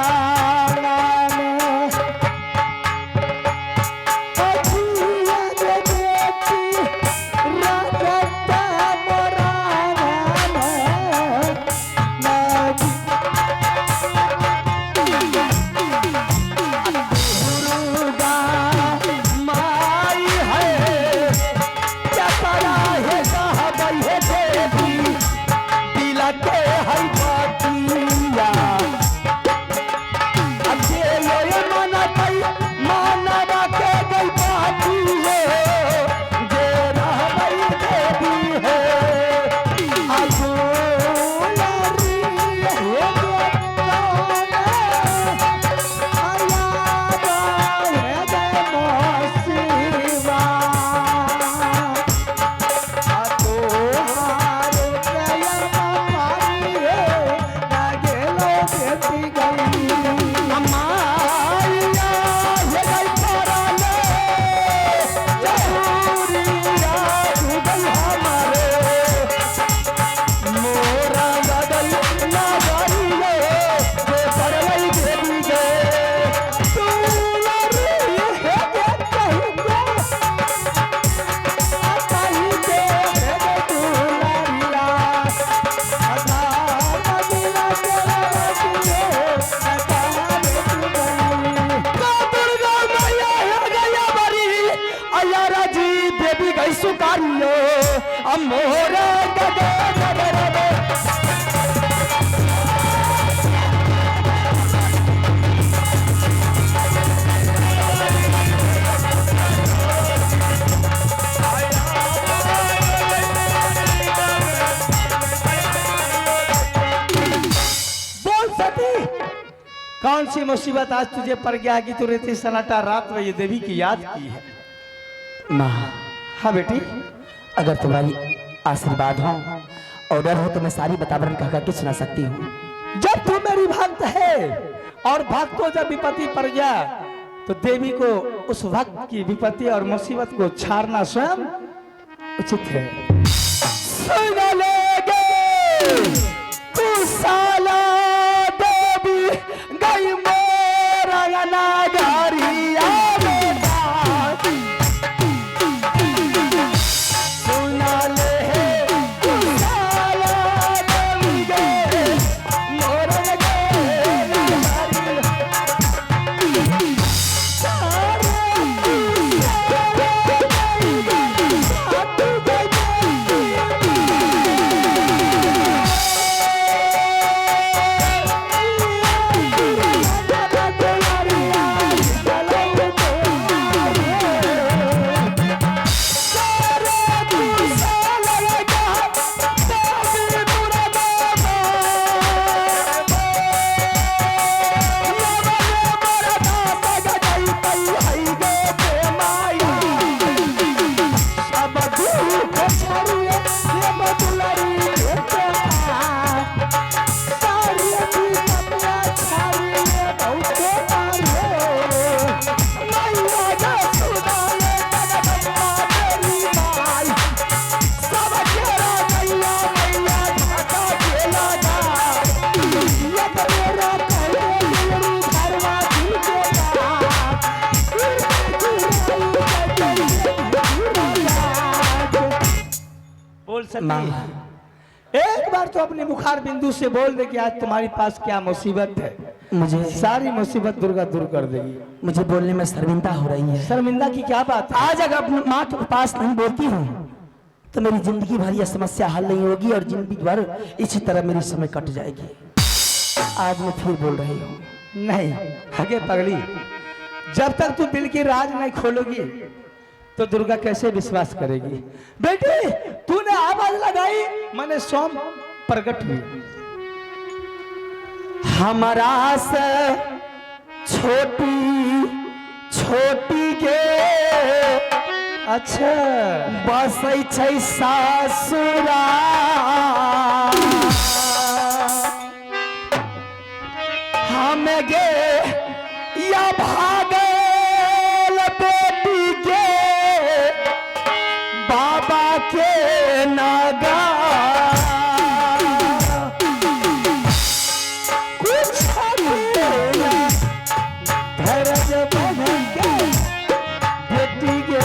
सुकारियो अमोरा गदे गदे गदे बोल सती कौन सी मुसीबत आज तुझे पड़ गया कि तू रहती सन्नाटा रात में ये देवी की याद की है माँ। हाँ बेटी, अगर तुम्हारी आशीर्वाद हो और डर हो तो मैं सारी बतावरण कह करके सुना सकती हूँ। जब तू मेरी भक्त है और भक्त को जब विपत्ति पड़ जाए तो देवी को उस वक्त की विपत्ति और मुसीबत को छाड़ना स्वयं उचित है। सुन लेगे तू साला देवी गई मोरा नागरिया सती एक बार तो अपने मुखार बिंदु से बोल दे कि आज तुम्हारी पास क्या मुसीबत है, मुझे सारी मुसीबत दुर्गा दूर कर देगी। मुझे बोलने में शर्मिंदा हो रही है। शर्मिंदा की क्या बात है? आज अगर अपनी माँ के पास नहीं बोलती हूँ तो मेरी जिंदगी भर यह समस्या हल नहीं होगी और जिंदगी भर इसी तरह मेरी समय कट जाएगी। आज मैं फिर बोल रही हूँ। नहीं आगे पगली, जब तक तू दिल की राज नहीं खोलोगी तो दुर्गा कैसे विश्वास करेगी? बेटी तूने आवाज लगाई, मैंने सोम प्रकट हुई। हमारा से छोटी छोटी के अच्छा बसै छै सासुरा हम गे या भागल बेटी के बाबा के नगा कुछ धैर्य बन के बेटी के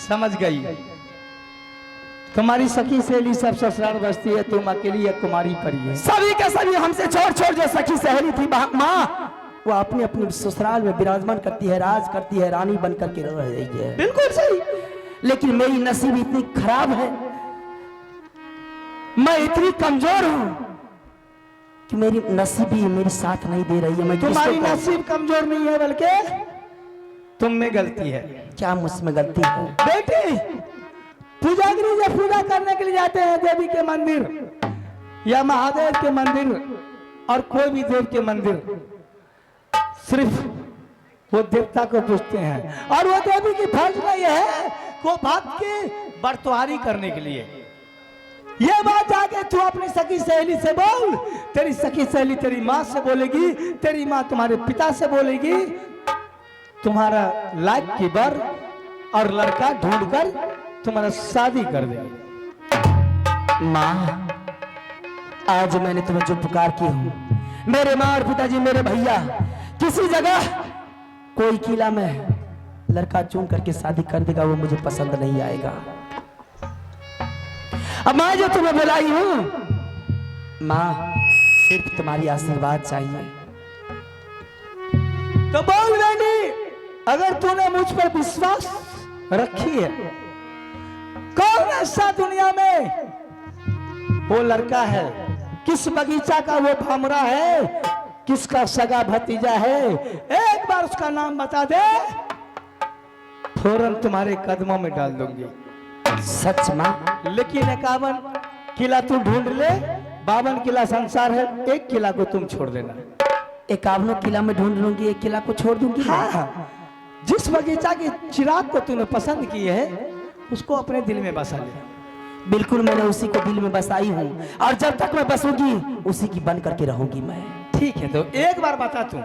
समझ गई। तुम्हारी सखी सहेली सब ससुराल बसती है, तुम अकेली एक कुमारी परी है। सभी के सभी हमसे छोड़ छोड़ जो सखी सहेली थी माँ, वो अपनी अपनी ससुराल में विराजमान करती है, राज करती है, रानी बन करके रह रही है। बिल्कुल सही। लेकिन मेरी नसीब इतनी खराब है, मैं इतनी कमजोर हूँ कि मेरी नसीब ही मेरी साथ नहीं दे रही है। मैं तुम्हारी नसीब कमजोर नहीं है बल्कि तुम में गलती है। क्या मुझमें गलती है? बेटी पूजागिरी जब पूजा करने के लिए जाते हैं देवी के मंदिर या महादेव के मंदिर और कोई भी देव के मंदिर, सिर्फ वो देवता को पूछते हैं और वो देवी की फर्ज नहीं है को भक्त की बरतुहारी करने के लिए। ये बात जाके तू अपनी सखी सहेली से बोल, तेरी सखी सहेली तेरी माँ से बोलेगी, तेरी माँ तुम्हारे पिता से बोलेगी, तुम्हारा लायक की बर और लड़का ढूंढकर तुम्हारा शादी कर देगी। माँ आज मैंने तुम्हें जो पुकार की हूँ, मेरे माँ और पिताजी मेरे भैया किसी जगह कोई किला में लड़का चुन करके शादी कर देगा, वो मुझे पसंद नहीं आएगा। अब मैं जो तुम्हें बुलाई हूँ माँ, सिर्फ तुम्हारी आशीर्वाद चाहिए। तो बोल बेटी, अगर तूने मुझ पर विश्वास रखी है, कौन ऐसा दुनिया में वो लड़का है, किस बगीचा का वो भमरा है, किसका सगा भतीजा है, एक बार उसका नाम बता दे, फौरन तुम्हारे कदमों में डाल दूंगी। सच माँ? लेकिन 51 किला तू ढूंढ ले, 52 किला संसार है, एक किला को तुम छोड़ देना। 51 किला में ढूंढ लूंगी, एक किला को छोड़ दूंगी। हाँ, जिस बगीचा के चिराग को तूने पसंद की है उसको अपने दिल में बसा ले। बिल्कुल, मैंने उसी को दिल में बसाई हूँ और जब तक मैं बसूंगी उसी की बन करके रहूंगी मैं। ठीक है, तो एक बार बता तू।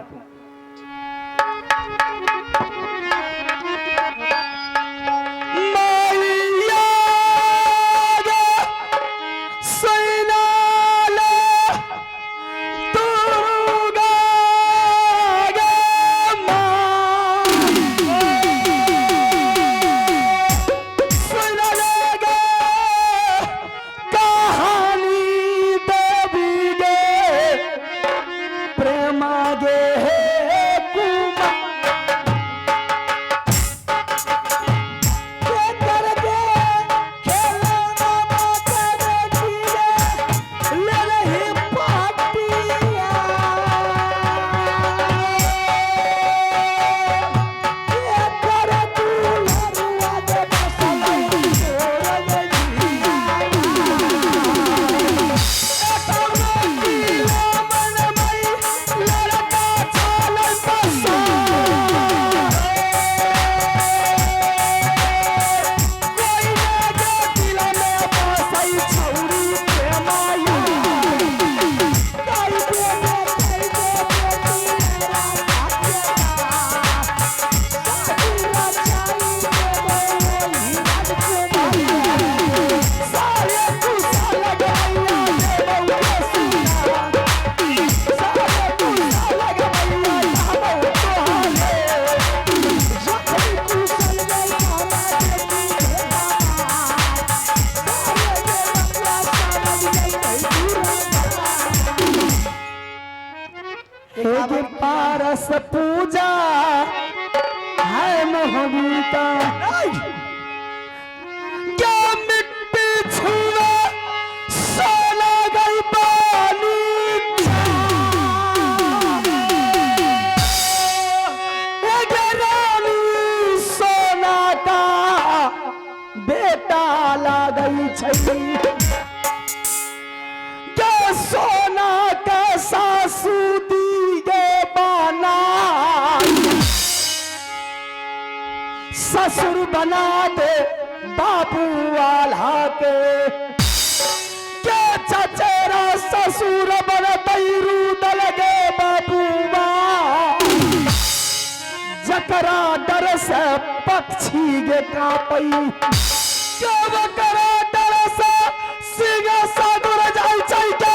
पूजा है मोहबूता क्या मिट्टी छुए सोना गई पानी रानी सोना का बेटा ला गई छई क्या सोना का सासू दी गे बाना ससुर बना दे बाबू वाला के क्या चचेरा ससुर बन तैरू दलगे बाबूबा जकरा डर से पक्षी गे कापई क्या बकरा डर से सिंह साधुर जाई चाई के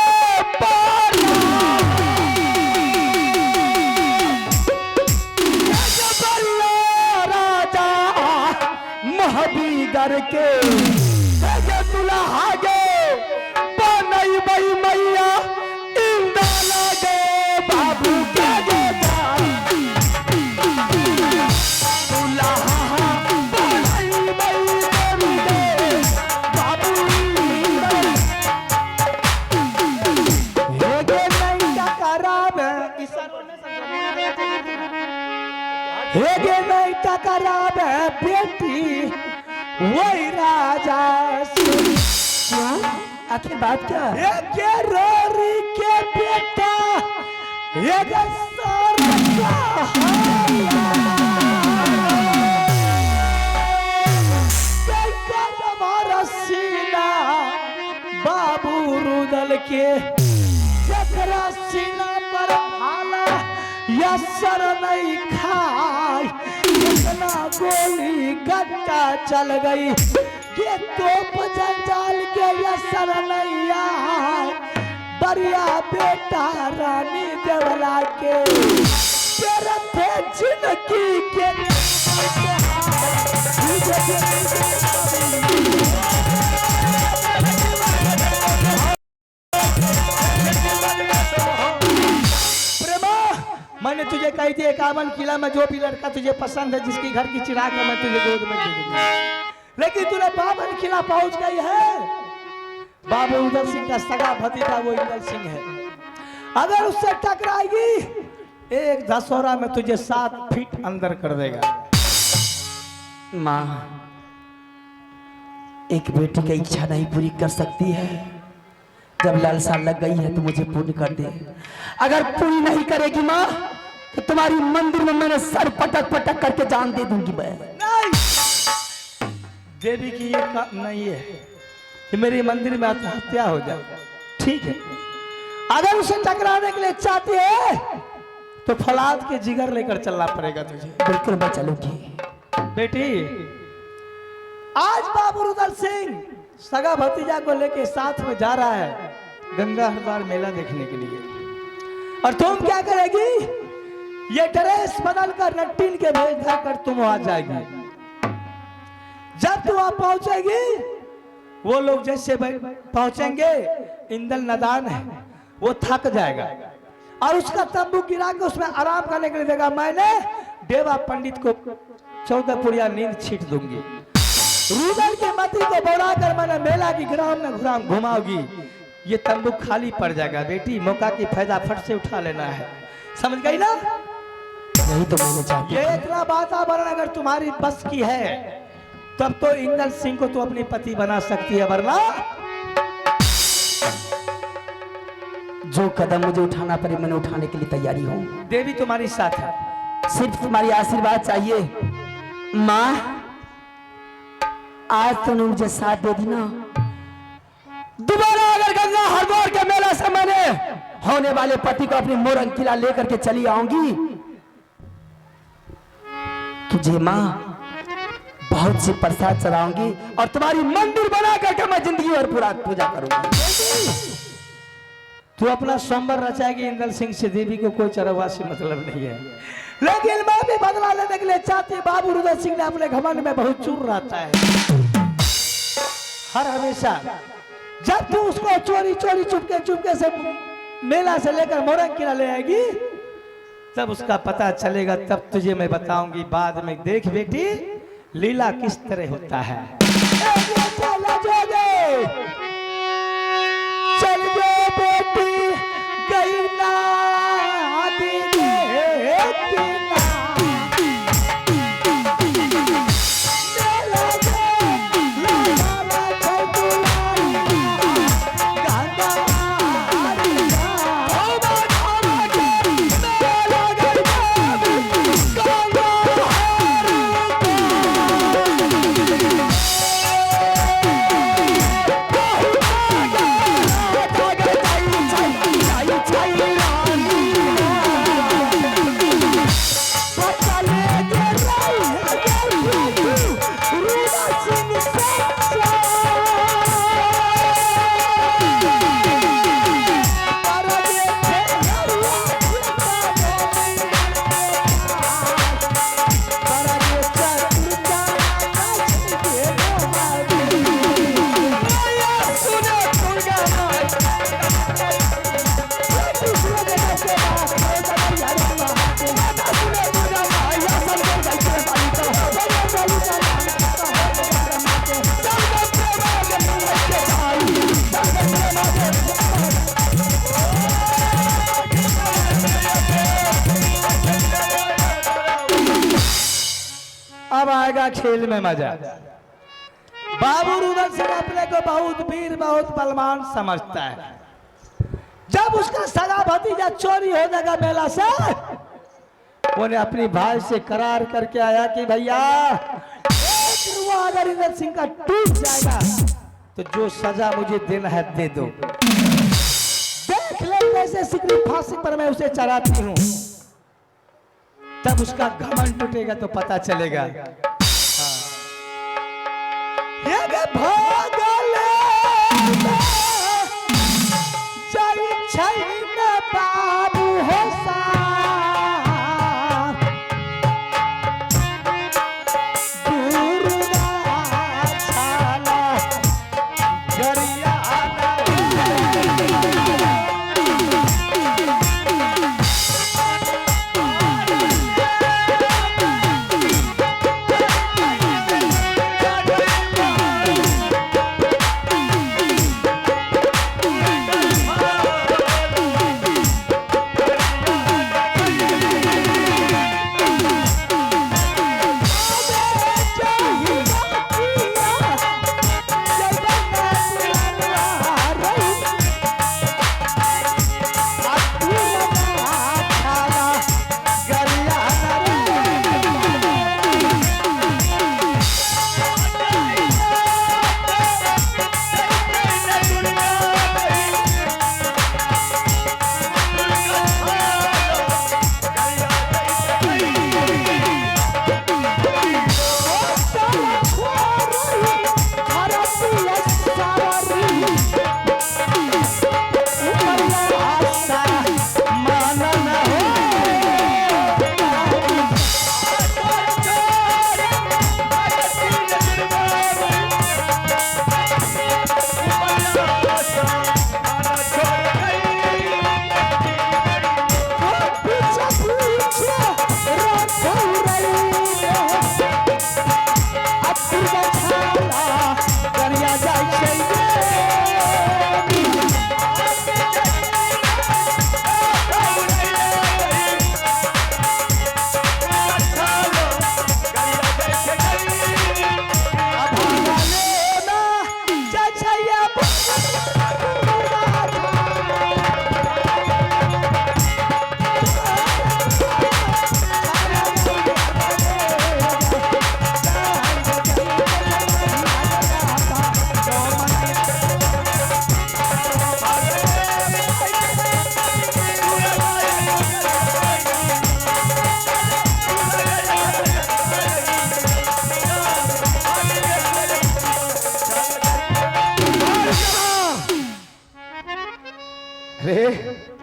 राजा महबीगर के दुल्हा गे बनई बई मैया इंदा लगे बाबू के गे हेगे नहीं टकराब बेटी वही राजा क्या आखिर बात क्या है के रोरी के बेटा हेगे सीना बाबू रुदल के जकरा सीना पर भाला या सर नहीं खाई इतना गोली गट्टा चल गई ये तो जंजाल के या सर नहीं आए बरिया बेटा रानी देवला के तेरा थे जिंदगी के मैंने तुझे कही थी 51 किला में जो भी लड़का तुझे पसंद है जिसकी घर की चिराग है मैं तुझे गोद में दे दूंगा लेकिन तूने 52 किला पहुंच गई है बाबू उदल सिंह का सगा भतीजा वो इंदल सिंह है अगर उससे टकराएगी एक धसौरा में तुझे 7 फीट अंदर कर देगा माँ एक बेटी की इच्छा नहीं पूरी कर सकती है जब लालसा लग गई है तो मुझे पूर्ण कर दे अगर पूरी नहीं करेगी माँ तो तुम्हारी मंदिर में मैंने सर पटक पटक करके जान दे दूंगी मैं नहीं देवी की ये काम नहीं है कि मेरी मंदिर में आत्महत्या हो जाए ठीक है अगर उसे टकराने के लिए चाहती है तो फलाद के जिगर लेकर चलना पड़ेगा तुझे बिल्कुल मैं चलूंगी बेटी आज बाबू रुदल सिंह सगा भतीजा को लेके साथ में जा रहा है गंगा हरद्वार मेला देखने के लिए और तुम क्या करेगी ये ड्रेस बदल कर नट्टीन के भेज कर तुम आ जाएगी जब तुम वहां पहुंचेगी वो लोग जैसे पहुंचेंगे इंदल नदान है वो थक जाएगा और उसका तंबू गिरा के उसमें आराम करने के लिए देगा मैंने देवा पंडित को 14 पुड़िया नींद छीट दूंगी रुदल के मती को बोला कर मैंने मेला की ग्राम में घुमाओगी ये तंबू खाली पड़ जाएगा बेटी मौका की फायदा फट से उठा लेना है समझ गई ना यही तो मैंने चाहती ये इतना वातावरण अगर तुम्हारी बस की है तब तो इंदल सिंह को तू अपनी पति बना सकती है वरना जो कदम मुझे उठाना पड़े मैंने उठाने के लिए तैयारी हूँ देवी तुम्हारी साथ है सिर्फ तुम्हारी आशीर्वाद चाहिए माँ आज तुमने मुझे साथ दे दी ना दोबारा अगर गंगा हरद्वार के मेला से मैंने होने वाले पति को अपनी मोरंग किला लेकर के चली आऊंगी तुझे माँ बहुत सी प्रसाद चढ़ाऊंगी और तुम्हारी मंदिर बना करके मैं जिंदगी भर पूरा पूजा करूंगी तू अपना संबर रचाएगी इंदल सिंह से देवी को कोई चरवासी मतलब नहीं है लेकिन मैं भी बदला लेने के लिए चाहती बाबू रुदल सिंह ने अपने घमंड में बहुत चूर रहता है हर हमेशा जब तू उसको चोरी चोरी चुपके चुपके से मेला से लेकर मोरंग किला ले आएगी तब उसका पता चलेगा, तब तुझे मैं बताऊंगी बाद में। देख बेटी लीला किस तरह होता है। चल जो बेटी गई ना अब आएगा खेल में मजा। बाबू रुदल सिंह अपने को बहुत वीर बहुत बलवान समझता है। जब उसका सगा भतीजा चोरी हो जाएगा मेला से, उन्हें अपनी भाई से करार करके आया कि भैया अगर रुदल सिंह का टूट जाएगा तो जो सजा मुझे देना है दे दो। देख ले कैसे सिकरी फांसी पर मैं उसे चढ़ाती हूँ, तब उसका घमंड टूटेगा तो पता चलेगा। बाबू हो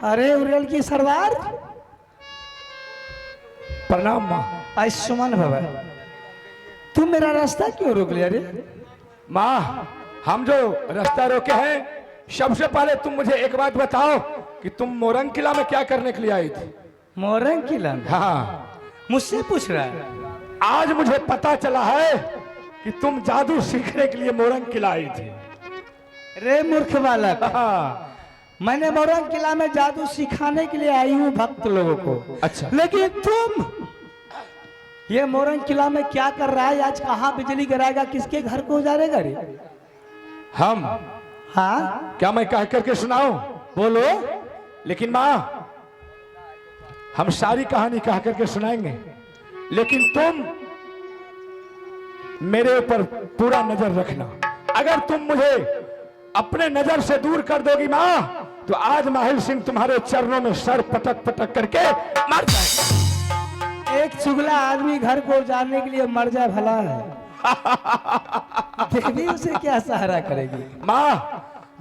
अरे उड़ेल की सरदार प्रणाम माँ। आयुष्मान भव। तुम मेरा रास्ता क्यों रोक लिया रे? माँ हम जो रास्ता रोके हैं, सबसे पहले तुम मुझे एक बात बताओ कि तुम मोरंग किला में क्या करने के लिए आई थी? मोरंग किला में? हाँ, मुझसे पूछ रहा है? आज मुझे पता चला है कि तुम जादू सीखने के लिए मोरंग किला आई थी। रे मूर्ख बालक, हाँ, मैंने मोरंग किला में जादू सिखाने के लिए आई हूँ भक्त लोगों को। अच्छा। लेकिन तुम ये मोरंग किला में क्या कर रहा है? आज कहाँ बिजली गिराएगा, किसके घर को उजाड़ेगा रे? हम हाँ क्या मैं कह करके सुनाऊं? बोलो। लेकिन माँ, हम सारी कहानी कह करके सुनाएंगे, लेकिन तुम मेरे ऊपर पूरा नजर रखना। अगर तुम मुझे अपने नजर से दूर कर दोगी माँ, तो आज माहिल सिंह तुम्हारे चरणों में सर पटक पटक करके मर जाएगा। एक चुगला आदमी घर को उजाड़ने के लिए मर जाए भला है। देखिए उसे क्या सहारा करेगी। माँ,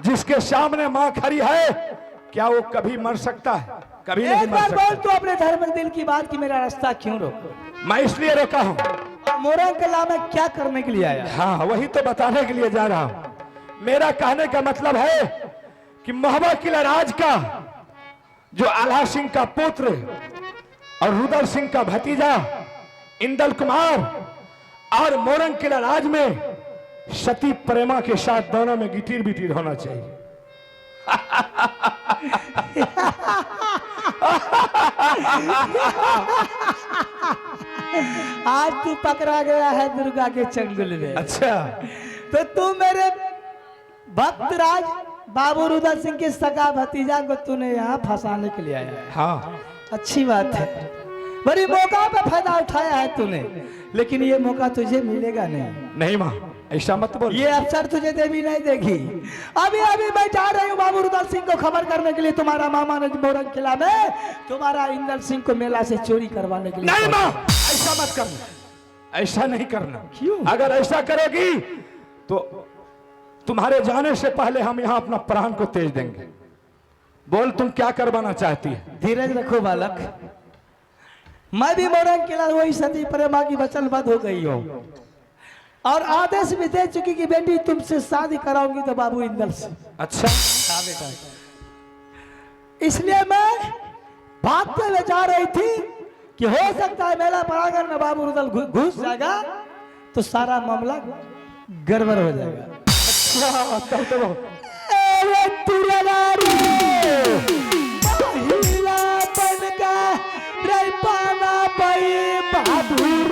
जिसके सामने माँ खड़ी है, क्या वो कभी मर सकता है? कभी नहीं एक मर बार बोल सकता। तू अपने धर्म दिल की बात कि मेरा रास्ता क्यों रोको? मैं इसलिए रोका हूँ। और मोरंग किला में क्या करने के लिए आया? हाँ, वही तो बताने के लिए जा रहा हूं। मेरा कहने का मतलब है कि महोबा किला राज का जो आल्हा सिंह का पुत्र और रुदल सिंह का भतीजा इंदल कुमार और मोरंग किला राज में सती प्रेमा के साथ दोनों में गिटीर बिटीर होना चाहिए। आज तू पकड़ा गया है दुर्गा के चंगुल में। अच्छा, तो तू मेरे भक्त राज बाबू रुदल सिंह के सगा भतीजा को तूने यहाँ फंसाने के लिए आया है। हाँ, अच्छी बात है, बड़ी मौका पे फायदा उठाया है तूने, लेकिन ये मौका तुझे मिलेगा नहीं। नहीं माँ, ऐसा मत बोल। ये अवसर तुझे देवी नहीं देगी। अभी अभी मैं जा रही हूँ बाबू रुदल सिंह को खबर करने के लिए। तुम्हारा मामा ने मोरंग किला में तुम्हारा इंदल सिंह को मेला से चोरी करवाने के लिए। नहीं माँ, ऐसा मत करना, ऐसा नहीं करना। क्यों? अगर ऐसा करोगी तो तुम्हारे जाने से पहले हम यहाँ अपना प्राण को तेज देंगे। बोल, तुम क्या करवाना चाहती है? धीरज रखो बालक, मैं भी मोरंग किला वही सती प्रेमा की वचनबद्ध हो गई हूँ और आदेश भी दे चुकी कि बेटी तुमसे शादी कराऊंगी तो बाबू इंदल से। अच्छा, बेटा, इसलिए मैं भागते हुए जा रही थी कि हो सकता है मेला प्रांगण में बाबू रुदल घुस जाएगा तो सारा मामला गड़बड़ हो जाएगा। अच्छा, तब तो ए तुरगारी महिला बनका रे पाना पई बहादुर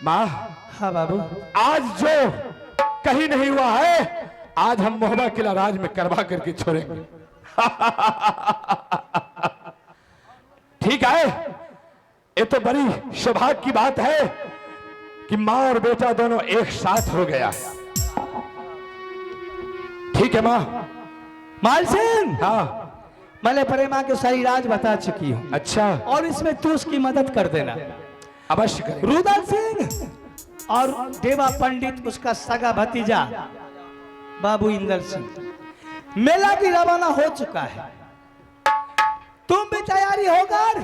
माँ। हाँ बाबू, आज जो कहीं नहीं हुआ है, आज हम महोबा किला राज में करवा करके छोड़ेंगे। ठीक है, ये तो बड़ी सौभाग्य की बात है कि माँ और बेटा दोनों एक साथ हो गया। ठीक है माँ। माल सिंह, हाँ, मैंने प्रेमा के सारी राज बता चुकी हूँ अच्छा, और इसमें तू उसकी मदद कर देना। अवश्य करेंगे। रुदल सिंह और देवा पंडित उसका सगा भतीजा बाबू इंदल सिंह मेला की रवाना हो चुका है। तुम भी तैयारी होकर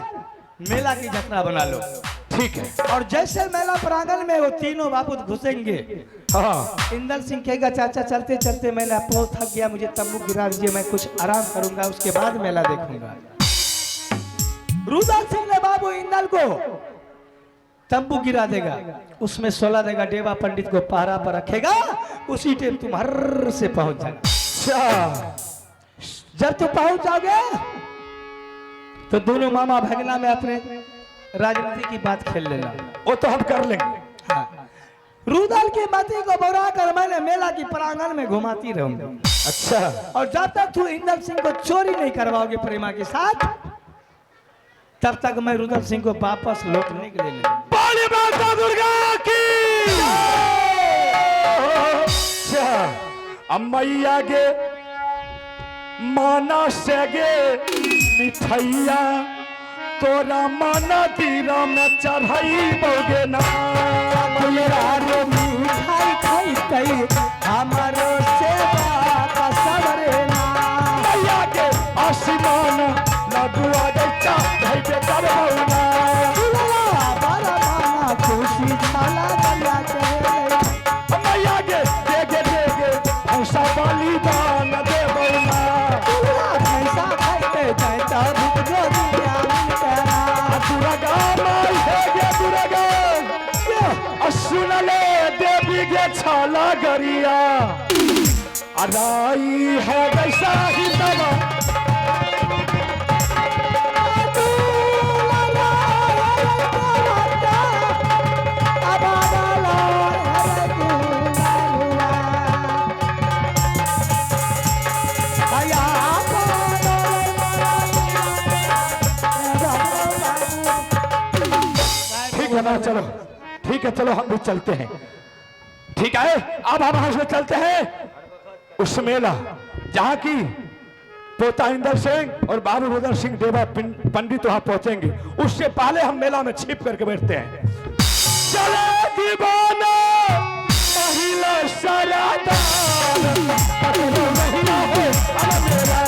मेला की जत्रा बना लो। ठीक है। और जैसे मेला प्रांगण में वो तीनों बापू घुसेंगे, हाँ इंदल सिंह कहेगा चाचा चलते चलते मेला बहुत थक गया, मुझे तंबू गिरा दीजिए, मैं कुछ आराम करूंगा, उसके बाद मेला देखूंगा। रुदल सिंह ने बाबू इंदल को तंबू गिरा देगा, उसमें 16 देगा, डेवा पंडित को पहरा पर रखेगा, उसी टाइम तुम हर से पहुंच जाना। अच्छा जब तुम पहुंच जाओगे तो दोनों मामा भगना में अपने राजनीति की बात खेल लेना। वो तो हम कर लेंगे। हाँ। रुदल की मती को बुरा कर मैंने मेला की प्रांगण में घुमाती रहूंगा। अच्छा और जब तक तू इंदल सिंह को चोरी नहीं करवाओगे प्रेमा के साथ, तब तक मैं रुदल सिंह को वापस लौटने के लिए नहीं। बोली माता दुर्गा की। अच्छा अम्मैया गे माना से गे मिठैया तोरा माना तीरा में चढ़ाई बोगे ना। रे मिठाई खाई तई हमारो सेवा का सबरे ना। मैया के आसमान लडुआ दैचा धई पे करौना। बड़ा माना खुशी छाला गया के मैया के देगे देगे ऐसा बलिदान देबौना। पैसा खाइते जाता भूख जो दिया मन करा। दुर्गा माई है गे दुर्गा सुनले देवी गे छाला गरिया अराई है वैसा ही दवा। ठीक है ना, चलो ठीक है, चलो हम भी चलते हैं। ठीक है अब हम वहां से चलते हैं उस मेला जहां की पोता इंदर सिंह और बाबू रुदल सिंह देवा पंडित वहां पहुंचेंगे। उससे पहले हम मेला में छिप करके बैठते हैं। चले दीवाना महिला सरादान महिला हो मेरा।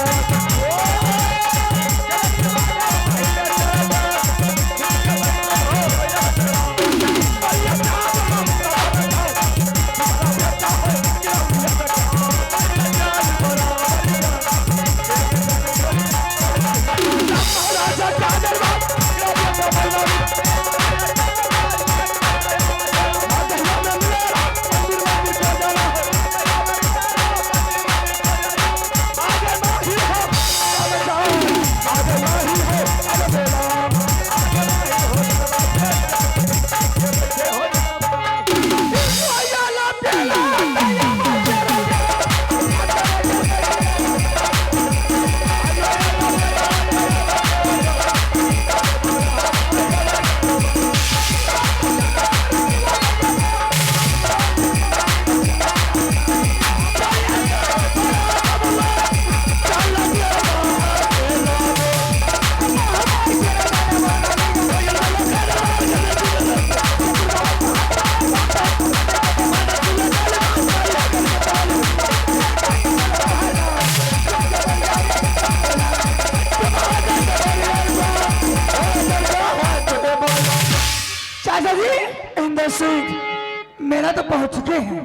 इंदर सिंह मेरा तो पहुंच चुके हैं,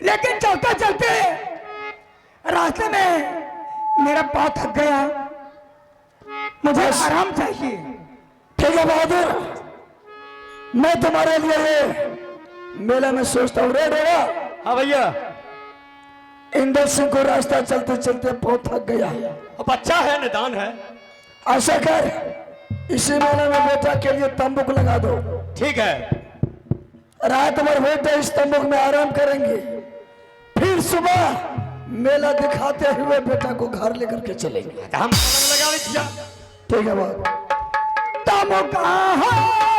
लेकिन चलते चलते रास्ते में मेरा पाँव थक गया, मुझे आराम चाहिए। ठीक है बहादुर, मैं तुम्हारे लिए मेला में सोचता हूँ। रे डेरा। हाँ भैया। इंदर सिंह को रास्ता चलते चलते बहुत थक गया। अब अच्छा है, निदान है। ऐसा कर इसी मेले में बेटा के लिए तंबूक लगा दो। ठीक है। रात भर बेटे इस तंबूक में आराम करेंगे, फिर सुबह मेला दिखाते हुए बेटा को घर लेकर के चलेंगे। हम लगा लीजिए। ठीक है बाबू। तंबूक कहाँ है?